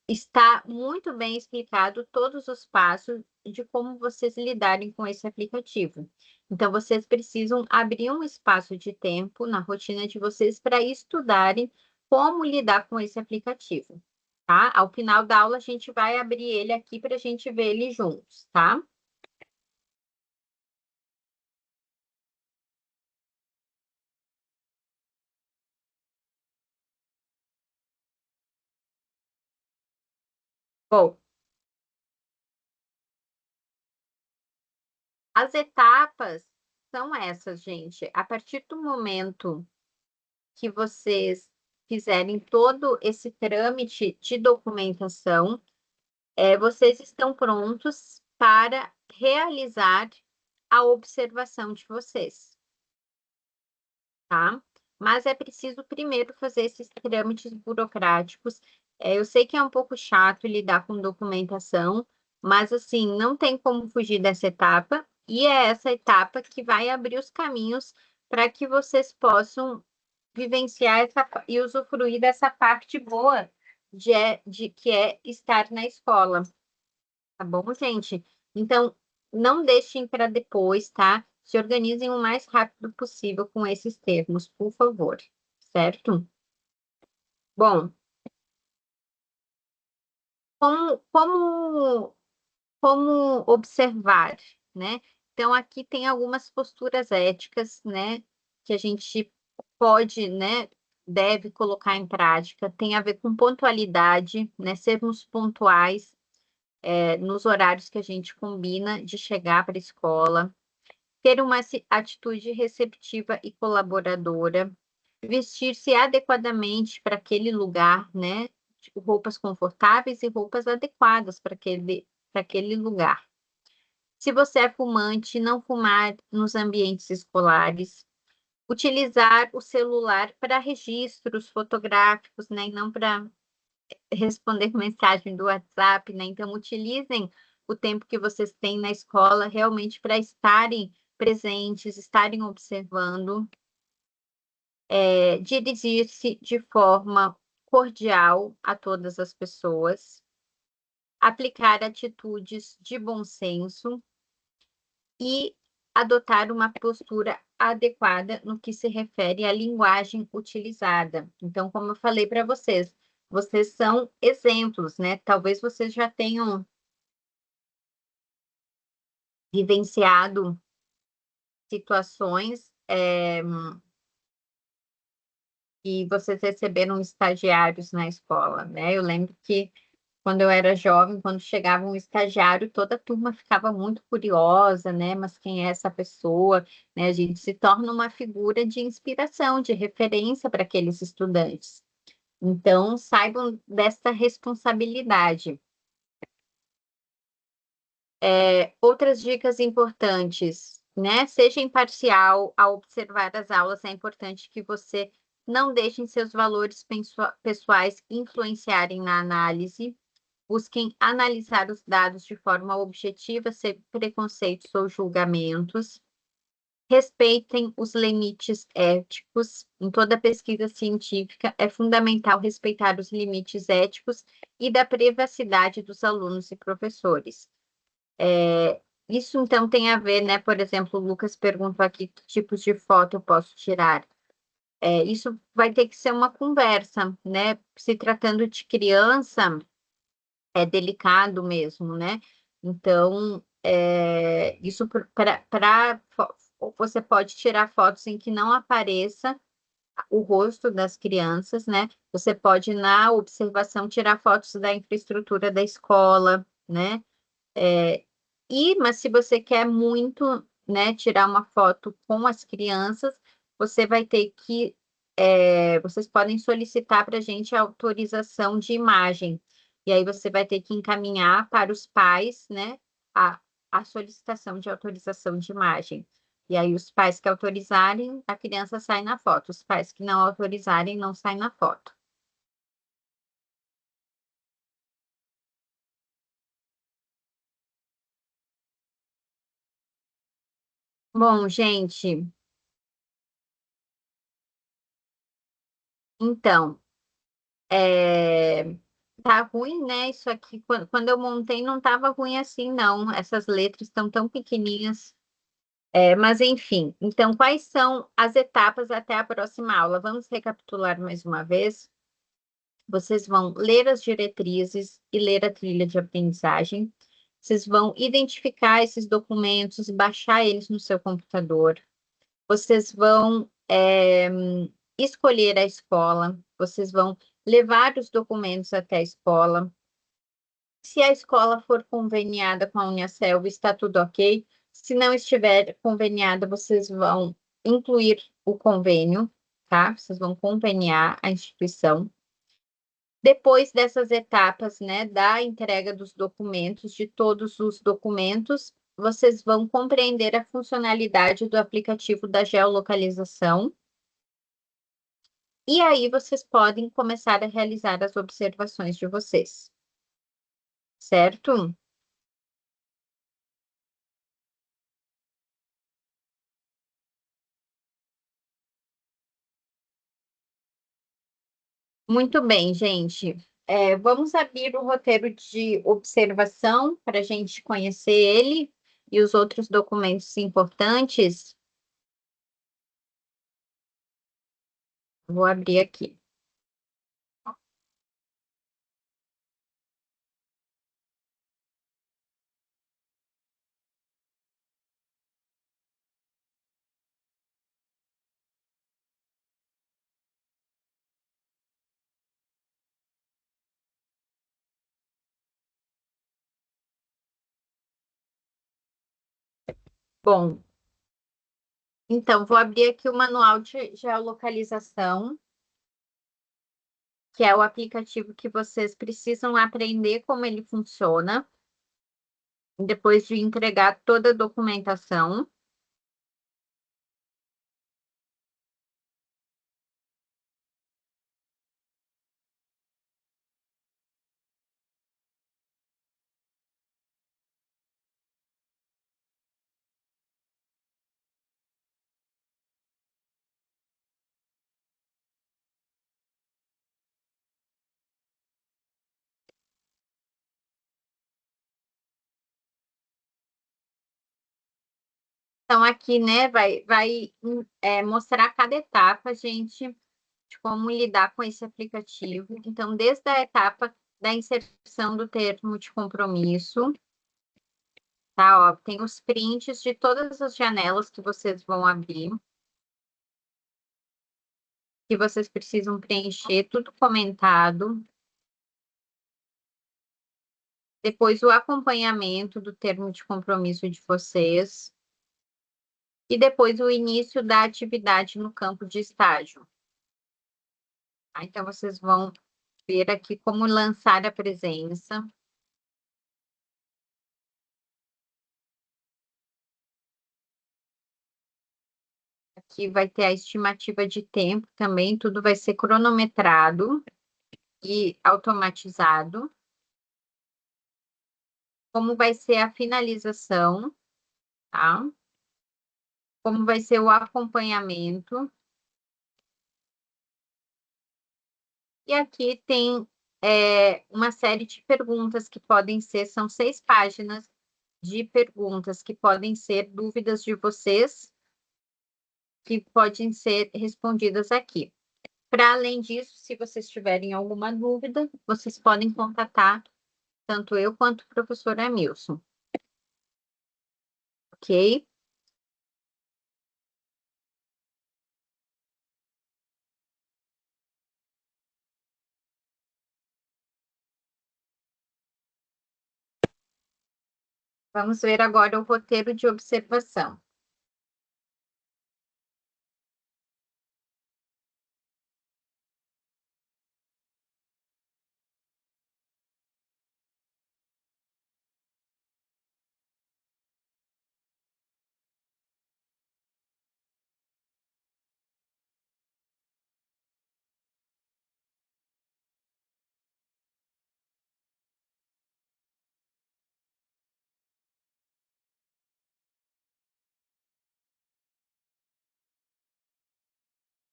está muito bem explicado todos os passos de como vocês lidarem com esse aplicativo. Então, vocês precisam abrir um espaço de tempo na rotina de vocês para estudarem como lidar com esse aplicativo, tá? Ao final da aula, a gente vai abrir ele aqui para a gente ver ele juntos, tá? Bom, as etapas são essas, gente. A partir do momento que vocês fizerem todo esse trâmite de documentação, vocês estão prontos para realizar a observação de vocês, tá? Mas é preciso primeiro fazer esses trâmites burocráticos. Eu sei que é um pouco chato lidar com documentação, mas assim, não tem como fugir dessa etapa, e é essa etapa que vai abrir os caminhos para que vocês possam vivenciar e usufruir dessa parte boa de que é estar na escola. Tá bom, gente? Então, não deixem para depois, tá? Se organizem o mais rápido possível com esses termos, por favor. Certo? Bom, como, como observar, né? Então, aqui tem algumas posturas éticas, né? Que a gente pode, né? Deve colocar em prática. Tem a ver com pontualidade, né? Sermos pontuais nos horários que a gente combina de chegar para a escola, ter uma atitude receptiva e colaboradora, vestir-se adequadamente para aquele lugar, né? Tipo, roupas confortáveis e roupas adequadas para aquele lugar. Se você é fumante, não fumar nos ambientes escolares. Utilizar o celular para registros fotográficos, né? E não para responder mensagem do WhatsApp, né? Então, utilizem o tempo que vocês têm na escola realmente para estarem presentes, estarem observando, dirigir-se de forma cordial a todas as pessoas, aplicar atitudes de bom senso e adotar uma postura adequada no que se refere à linguagem utilizada. Então, como eu falei para vocês, vocês são exemplos, né? Talvez vocês já tenham vivenciado situações e vocês receberam estagiários na escola, né? Eu lembro que quando eu era jovem, quando chegava um estagiário, toda a turma ficava muito curiosa, né? Mas quem é essa pessoa? Né? A gente se torna uma figura de inspiração, de referência para aqueles estudantes. Então, saibam desta responsabilidade. Outras dicas importantes, né? Seja imparcial ao observar as aulas. É importante que você não deixe seus valores pessoais influenciarem na análise. Busquem analisar os dados de forma objetiva, sem preconceitos ou julgamentos. Respeitem os limites éticos. Em toda pesquisa científica, é fundamental respeitar os limites éticos e da privacidade dos alunos e professores. Isso, então, tem a ver, né? Por exemplo, o Lucas perguntou aqui que tipos de foto eu posso tirar. Isso vai ter que ser uma conversa, né? Se tratando de criança, é delicado mesmo, né? Então, isso você pode tirar fotos em que não apareça o rosto das crianças, né? Você pode, na observação, tirar fotos da infraestrutura da escola, né? Mas se você quer muito, né, tirar uma foto com as crianças, você vai ter que, vocês podem solicitar para a gente a autorização de imagem. E aí você vai ter que encaminhar para os pais, né, a, a solicitação de autorização de imagem. E aí os pais que autorizarem, a criança sai na foto. Os pais que não autorizarem, não saem na foto. Bom, gente, então, tá ruim, né? Isso aqui, quando eu montei, não tava ruim assim, não. Essas letras estão tão pequenininhas. Mas, enfim, então, quais são as etapas até a próxima aula? Vamos recapitular mais uma vez. Vocês vão ler as diretrizes e ler a trilha de aprendizagem. Vocês vão identificar esses documentos, baixar eles no seu computador. Vocês vão escolher a escola, vocês vão levar os documentos até a escola. Se a escola for conveniada com a Uniaselv, está tudo ok. Se não estiver conveniada, vocês vão incluir o convênio, tá? Vocês vão conveniar a instituição. Depois dessas etapas, né, da entrega dos documentos, de todos os documentos, vocês vão compreender a funcionalidade do aplicativo da geolocalização. E aí vocês podem começar a realizar as observações de vocês, certo? Muito bem, gente. Vamos abrir o roteiro de observação para a gente conhecer ele e os outros documentos importantes. Vou abrir aqui. Bom, então vou abrir aqui o manual de geolocalização, que é o aplicativo que vocês precisam aprender como ele funciona, depois de entregar toda a documentação. Então, aqui, né, vai mostrar cada etapa, gente, de como lidar com esse aplicativo. Então, desde a etapa da inserção do termo de compromisso, tá? Ó, tem os prints de todas as janelas que vocês vão abrir, que vocês precisam preencher, tudo comentado. Depois, o acompanhamento do termo de compromisso de vocês. E depois, o início da atividade no campo de estágio. Tá? Então, vocês vão ver aqui como lançar a presença. Aqui vai ter a estimativa de tempo também, tudo vai ser cronometrado e automatizado. Como vai ser a finalização, tá? Como vai ser o acompanhamento. E aqui tem uma série de perguntas que podem ser, são 6 páginas de perguntas que podem ser dúvidas de vocês, que podem ser respondidas aqui. Para além disso, se vocês tiverem alguma dúvida, vocês podem contatar tanto eu quanto o professor Amilson. Ok? Vamos ver agora o roteiro de observação.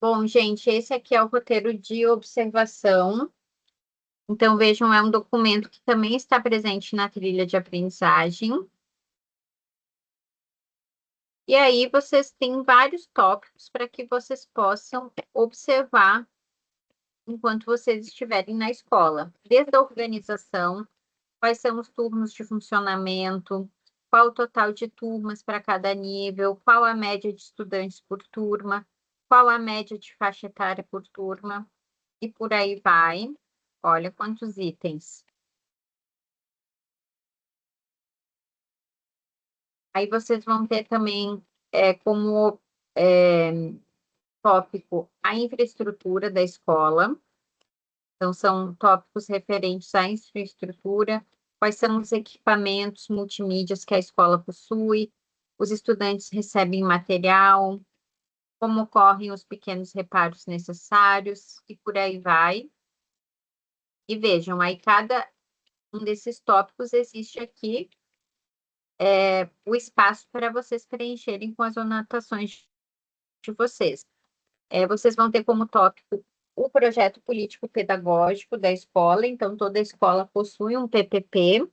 Bom, gente, esse aqui é o roteiro de observação. Então, vejam, é um documento que também está presente na trilha de aprendizagem. E aí, vocês têm vários tópicos para que vocês possam observar enquanto vocês estiverem na escola. Desde a organização, quais são os turnos de funcionamento, qual o total de turmas para cada nível, qual a média de estudantes por turma, qual a média de faixa etária por turma, e por aí vai. Olha quantos itens. Aí vocês vão ter também como tópico a infraestrutura da escola. Então, são tópicos referentes à infraestrutura, quais são os equipamentos multimídias que a escola possui, os estudantes recebem material, como ocorrem os pequenos reparos necessários, e por aí vai. E vejam, aí cada um desses tópicos existe aqui o espaço para vocês preencherem com as anotações de vocês. Vocês vão ter como tópico o projeto político-pedagógico da escola, então toda escola possui um PPP.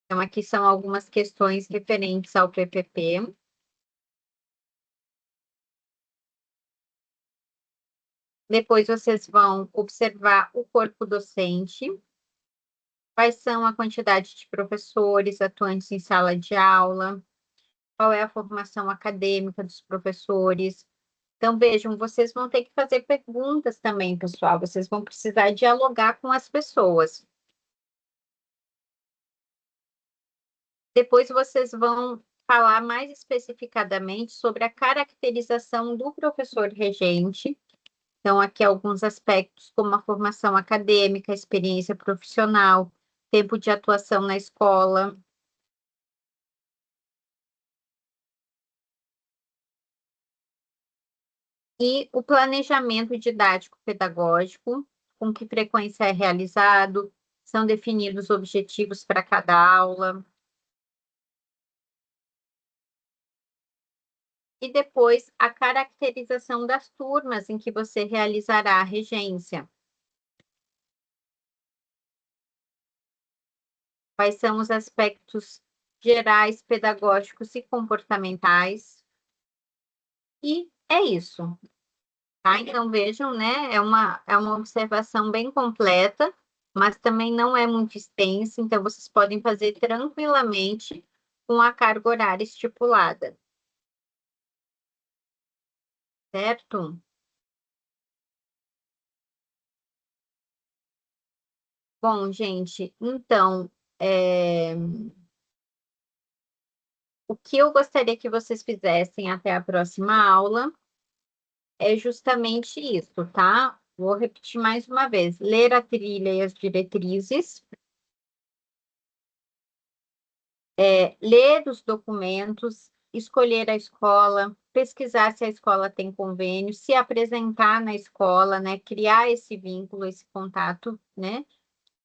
Então, aqui são algumas questões referentes ao PPP. Depois, vocês vão observar o corpo docente, quais são a quantidade de professores atuantes em sala de aula, qual é a formação acadêmica dos professores. Então, vejam, vocês vão ter que fazer perguntas também, pessoal. Vocês vão precisar dialogar com as pessoas. Depois, vocês vão falar mais especificadamente sobre a caracterização do professor regente. Então, aqui alguns aspectos, como a formação acadêmica, experiência profissional, tempo de atuação na escola. E o planejamento didático-pedagógico, com que frequência é realizado, são definidos objetivos para cada aula. E depois, a caracterização das turmas em que você realizará a regência. Quais são os aspectos gerais, pedagógicos e comportamentais. E é isso. Tá? Então, vejam, né? É uma observação bem completa, mas também não é muito extensa, então vocês podem fazer tranquilamente com a carga horária estipulada. Certo? Bom, gente, então, o que eu gostaria que vocês fizessem até a próxima aula é justamente isso, tá? Vou repetir mais uma vez: ler a trilha e as diretrizes, ler os documentos, escolher a escola, pesquisar se a escola tem convênio, se apresentar na escola, né? Criar esse vínculo, esse contato, né?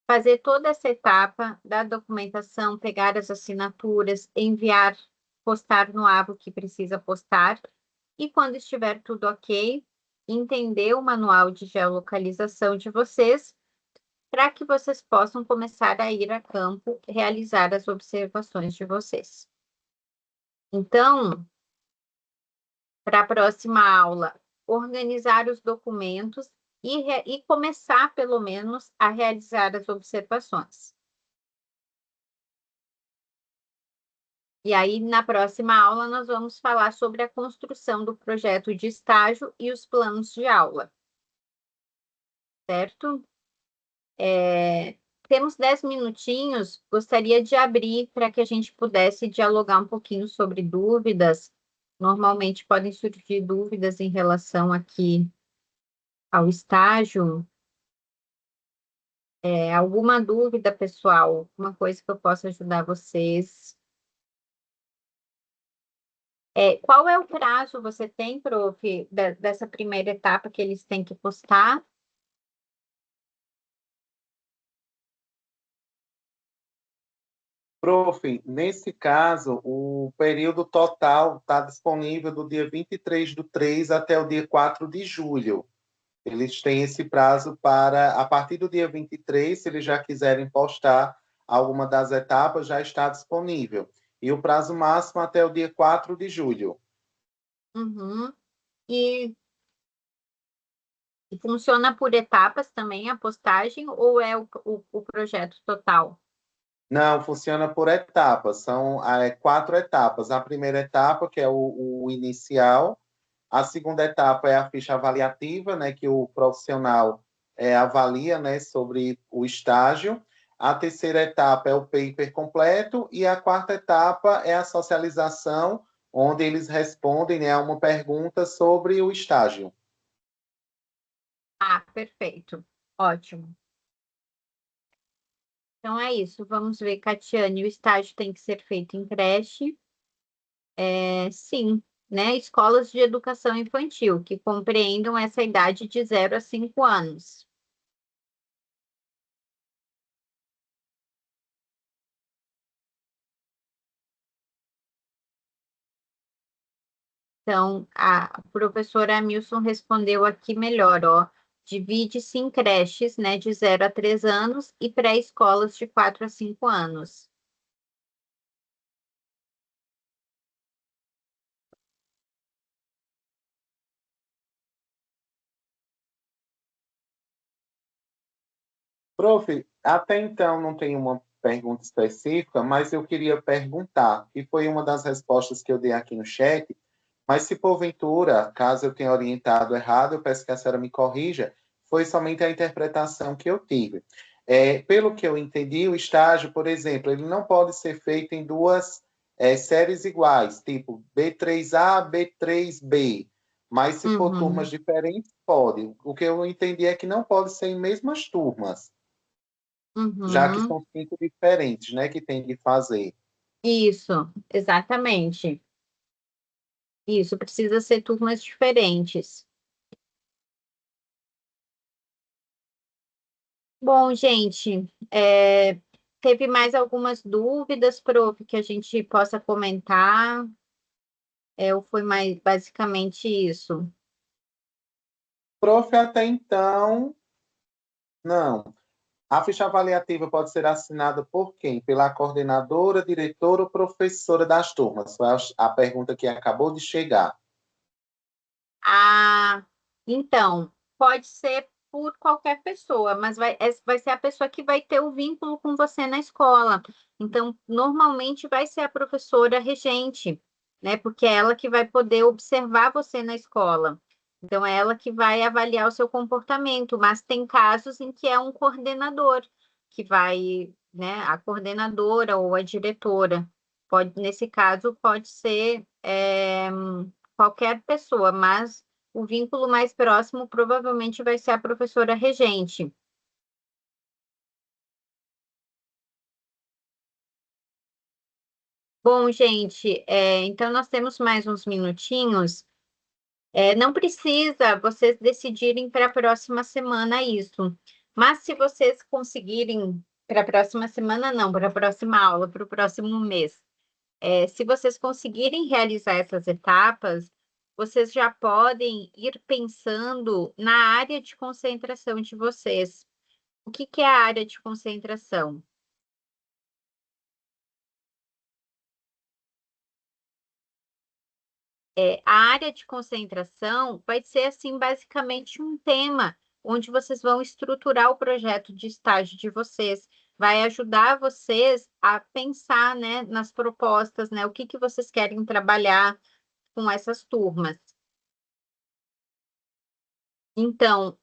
Fazer toda essa etapa da documentação, pegar as assinaturas, enviar, postar no abo que precisa postar, e quando estiver tudo ok, entender o manual de geolocalização de vocês, para que vocês possam começar a ir a campo, realizar as observações de vocês. Então, para a próxima aula, organizar os documentos e começar, pelo menos, a realizar as observações. E aí, na próxima aula, nós vamos falar sobre a construção do projeto de estágio e os planos de aula. Certo? Temos 10 minutinhos, gostaria de abrir para que a gente pudesse dialogar um pouquinho sobre dúvidas. Normalmente podem surgir dúvidas em relação aqui ao estágio. Alguma dúvida, pessoal? Alguma coisa que eu possa ajudar vocês? Qual é o prazo você tem, prof, dessa primeira etapa que eles têm que postar? Prof, nesse caso, o período total está disponível do dia 23/3 até o dia 4 de julho. Eles têm esse prazo para, a partir do dia 23, se eles já quiserem postar alguma das etapas, já está disponível. E o prazo máximo até o dia 4 de julho. Uhum. E funciona por etapas também a postagem ou é o projeto total? Não, funciona por etapas. São 4 etapas. A primeira etapa, que é o inicial. A segunda etapa é a ficha avaliativa, né, que o profissional avalia, né, sobre o estágio. A terceira etapa é o paper completo e a quarta etapa é a socialização, onde eles respondem, né, a uma pergunta sobre o estágio. Ah, perfeito. Ótimo. Então é isso. Vamos ver, Catiane, o estágio tem que ser feito em creche. Sim, né? Escolas de educação infantil, que compreendam essa idade de 0 a 5 anos. Então, a professora Milson respondeu aqui melhor, ó. Divide-se em creches, né, de 0 a 3 anos e pré-escolas de 4 a 5 anos. Prof, até então não tem uma pergunta específica, mas eu queria perguntar, e foi uma das respostas que eu dei aqui no chat, mas se porventura, caso eu tenha orientado errado, eu peço que a senhora me corrija, foi somente a interpretação que eu tive. Pelo que eu entendi, o estágio, por exemplo, ele não pode ser feito em duas séries iguais, tipo B3A, B3B, mas se for turmas Uhum, diferentes, pode. O que eu entendi é que não pode ser em mesmas turmas, já que uhum. são 5 diferentes, né, que tem que fazer. Isso, exatamente. Isso, precisa ser turmas diferentes. Bom, gente, teve mais algumas dúvidas, prof, que a gente possa comentar? Ou foi mais basicamente isso? Prof, até então, não. A ficha avaliativa pode ser assinada por quem? Pela coordenadora, diretora ou professora das turmas? Foi a pergunta que acabou de chegar. Ah, então, pode ser por qualquer pessoa, mas vai ser a pessoa que vai ter o vínculo com você na escola. Então, normalmente vai ser a professora regente, né? Porque é ela que vai poder observar você na escola. Então, é ela que vai avaliar o seu comportamento, mas tem casos em que é um coordenador que vai, né? A coordenadora ou a diretora. Nesse caso, pode ser. Qualquer pessoa, mas o vínculo mais próximo provavelmente vai ser a professora regente. Bom, gente, então nós temos mais uns minutinhos. Não precisa vocês decidirem para a próxima semana isso, mas se vocês conseguirem para a próxima semana, não, para a próxima aula, para o próximo mês. Se vocês conseguirem realizar essas etapas, vocês já podem ir pensando na área de concentração de vocês. O que que é a área de concentração? A área de concentração vai ser, assim, basicamente um tema onde vocês vão estruturar o projeto de estágio de vocês. Vai ajudar vocês a pensar, né, nas propostas, né, o que que vocês querem trabalhar com essas turmas. Então,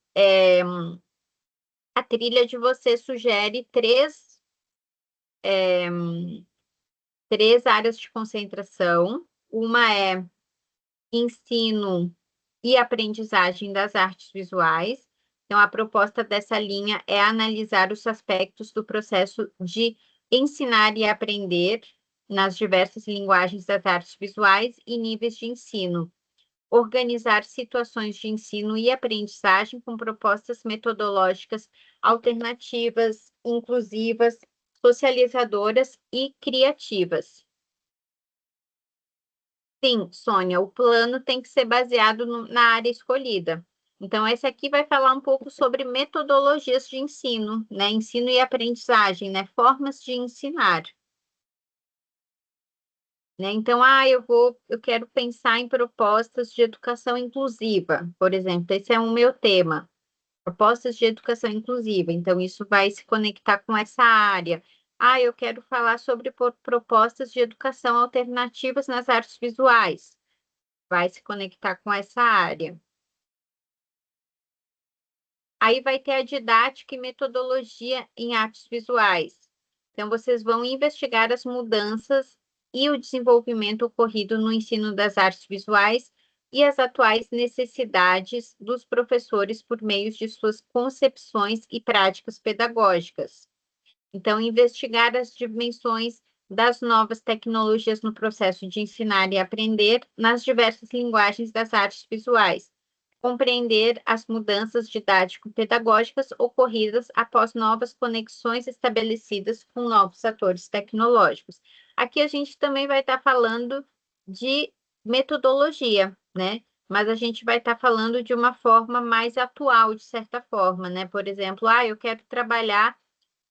a trilha de você sugere três áreas de concentração. Uma é ensino e aprendizagem das artes visuais. Então, a proposta dessa linha é analisar os aspectos do processo de ensinar e aprender nas diversas linguagens das artes visuais e níveis de ensino. Organizar situações de ensino e aprendizagem com propostas metodológicas alternativas, inclusivas socializadoras e criativas. Sim, Sônia, o plano tem que ser baseado na área escolhida. Então, esse aqui vai falar um pouco sobre metodologias de ensino, né? Ensino e aprendizagem, né? Formas de ensinar. Né? Então, eu quero pensar em propostas de educação inclusiva, por exemplo, esse é o meu tema, propostas de educação inclusiva. Então, isso vai se conectar com essa área. Eu quero falar sobre propostas de educação alternativas nas artes visuais. Vai se conectar com essa área. Aí vai ter a didática e metodologia em artes visuais. Então, vocês vão investigar as mudanças e o desenvolvimento ocorrido no ensino das artes visuais e as atuais necessidades dos professores por meio de suas concepções e práticas pedagógicas. Então, investigar as dimensões das novas tecnologias no processo de ensinar e aprender nas diversas linguagens das artes visuais. Compreender as mudanças didático-pedagógicas ocorridas após novas conexões estabelecidas com novos atores tecnológicos. Aqui a gente também vai estar falando de metodologia, né? Mas a gente vai estar falando de uma forma mais atual, de certa forma, né? Por exemplo, eu quero trabalhar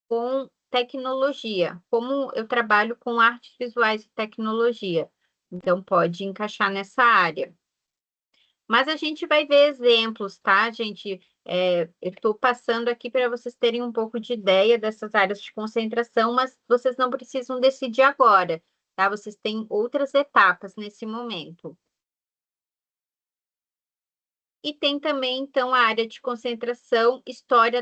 com tecnologia, como eu trabalho com artes visuais e tecnologia. Então, pode encaixar nessa área. Mas a gente vai ver exemplos, tá, gente? Eu estou passando aqui para vocês terem um pouco de ideia dessas áreas de concentração, mas vocês não precisam decidir agora, tá? Vocês têm outras etapas nesse momento. E tem também, então, a área de concentração, história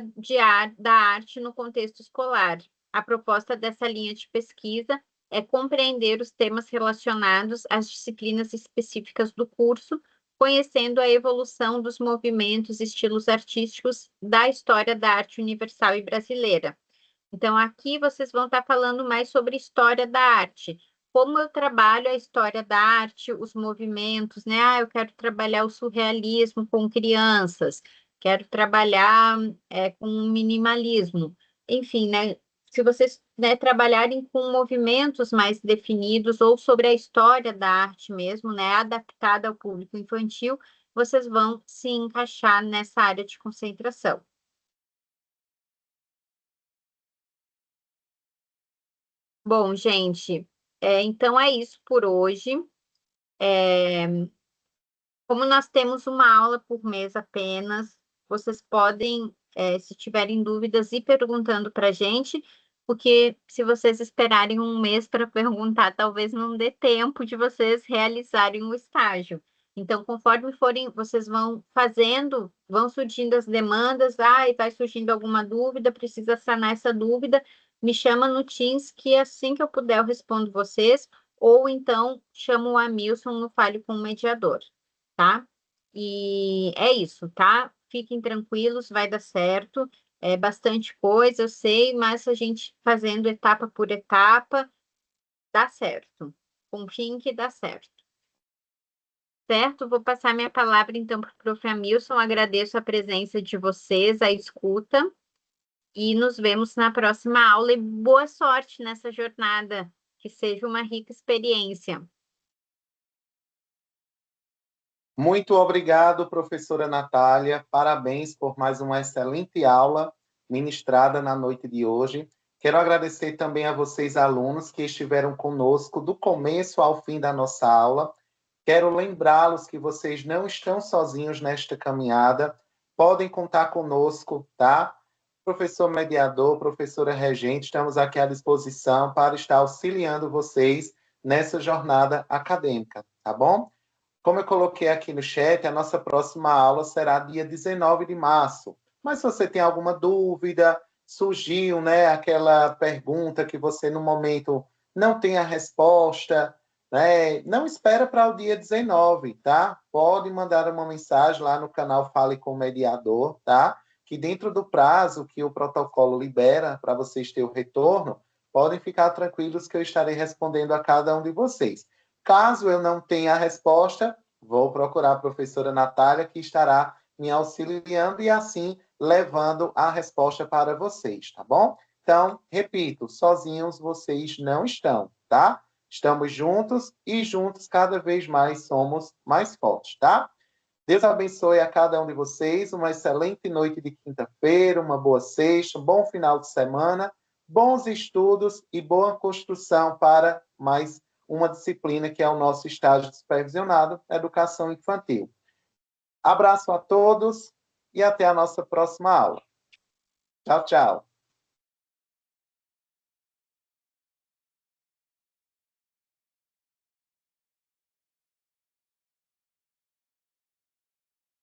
da arte no contexto escolar. A proposta dessa linha de pesquisa é compreender os temas relacionados às disciplinas específicas do curso, conhecendo a evolução dos movimentos e estilos artísticos da história da arte universal e brasileira. Então, aqui vocês vão estar falando mais sobre história da arte, como eu trabalho a história da arte, os movimentos, né? Eu quero trabalhar o surrealismo com crianças, quero trabalhar com o minimalismo. Enfim, né? Se vocês, né, trabalharem com movimentos mais definidos ou sobre a história da arte mesmo, né, adaptada ao público infantil, vocês vão se encaixar nessa área de concentração. Bom, gente, então é isso por hoje. Como nós temos uma aula por mês apenas, vocês podem, se tiverem dúvidas, ir perguntando para a gente, porque se vocês esperarem um mês para perguntar, talvez não dê tempo de vocês realizarem o estágio. Então, conforme forem, vocês vão fazendo, vão surgindo as demandas, e vai surgindo alguma dúvida, precisa sanar essa dúvida, me chama no Teams, que assim que eu puder eu respondo vocês, ou então chamo o Amilson no Fale com o Mediador, tá? E é isso, tá? Fiquem tranquilos, vai dar certo. É bastante coisa, eu sei, mas a gente fazendo etapa por etapa, dá certo. Confiem que dá certo. Certo? Vou passar minha palavra então para o prof. Amilson. Agradeço a presença de vocês, a escuta, e nos vemos na próxima aula. E boa sorte nessa jornada, que seja uma rica experiência. Muito obrigado, professora Natália. Parabéns por mais uma excelente aula ministrada na noite de hoje. Quero agradecer também a vocês, alunos, que estiveram conosco do começo ao fim da nossa aula. Quero lembrá-los que vocês não estão sozinhos nesta caminhada. Podem contar conosco, tá? Professor mediador, professora regente, estamos aqui à disposição para estar auxiliando vocês nessa jornada acadêmica, tá bom? Como eu coloquei aqui no chat, a nossa próxima aula será dia 19 de março. Mas se você tem alguma dúvida, surgiu, né, aquela pergunta que você no momento não tem a resposta, né, não espera para o dia 19, tá? Pode mandar uma mensagem lá no canal Fale com o Mediador, tá? Que dentro do prazo que o protocolo libera para vocês terem o retorno, podem ficar tranquilos que eu estarei respondendo a cada um de vocês. Caso eu não tenha a resposta, vou procurar a professora Natália, que estará me auxiliando e assim levando a resposta para vocês, tá bom? Então, repito, sozinhos vocês não estão, tá? Estamos juntos e juntos cada vez mais somos mais fortes, tá? Deus abençoe a cada um de vocês, uma excelente noite de quinta-feira, uma boa sexta, um bom final de semana, bons estudos e boa construção para mais uma disciplina que é o nosso estágio supervisionado, Educação Infantil. Abraço a todos e até a nossa próxima aula. Tchau, tchau.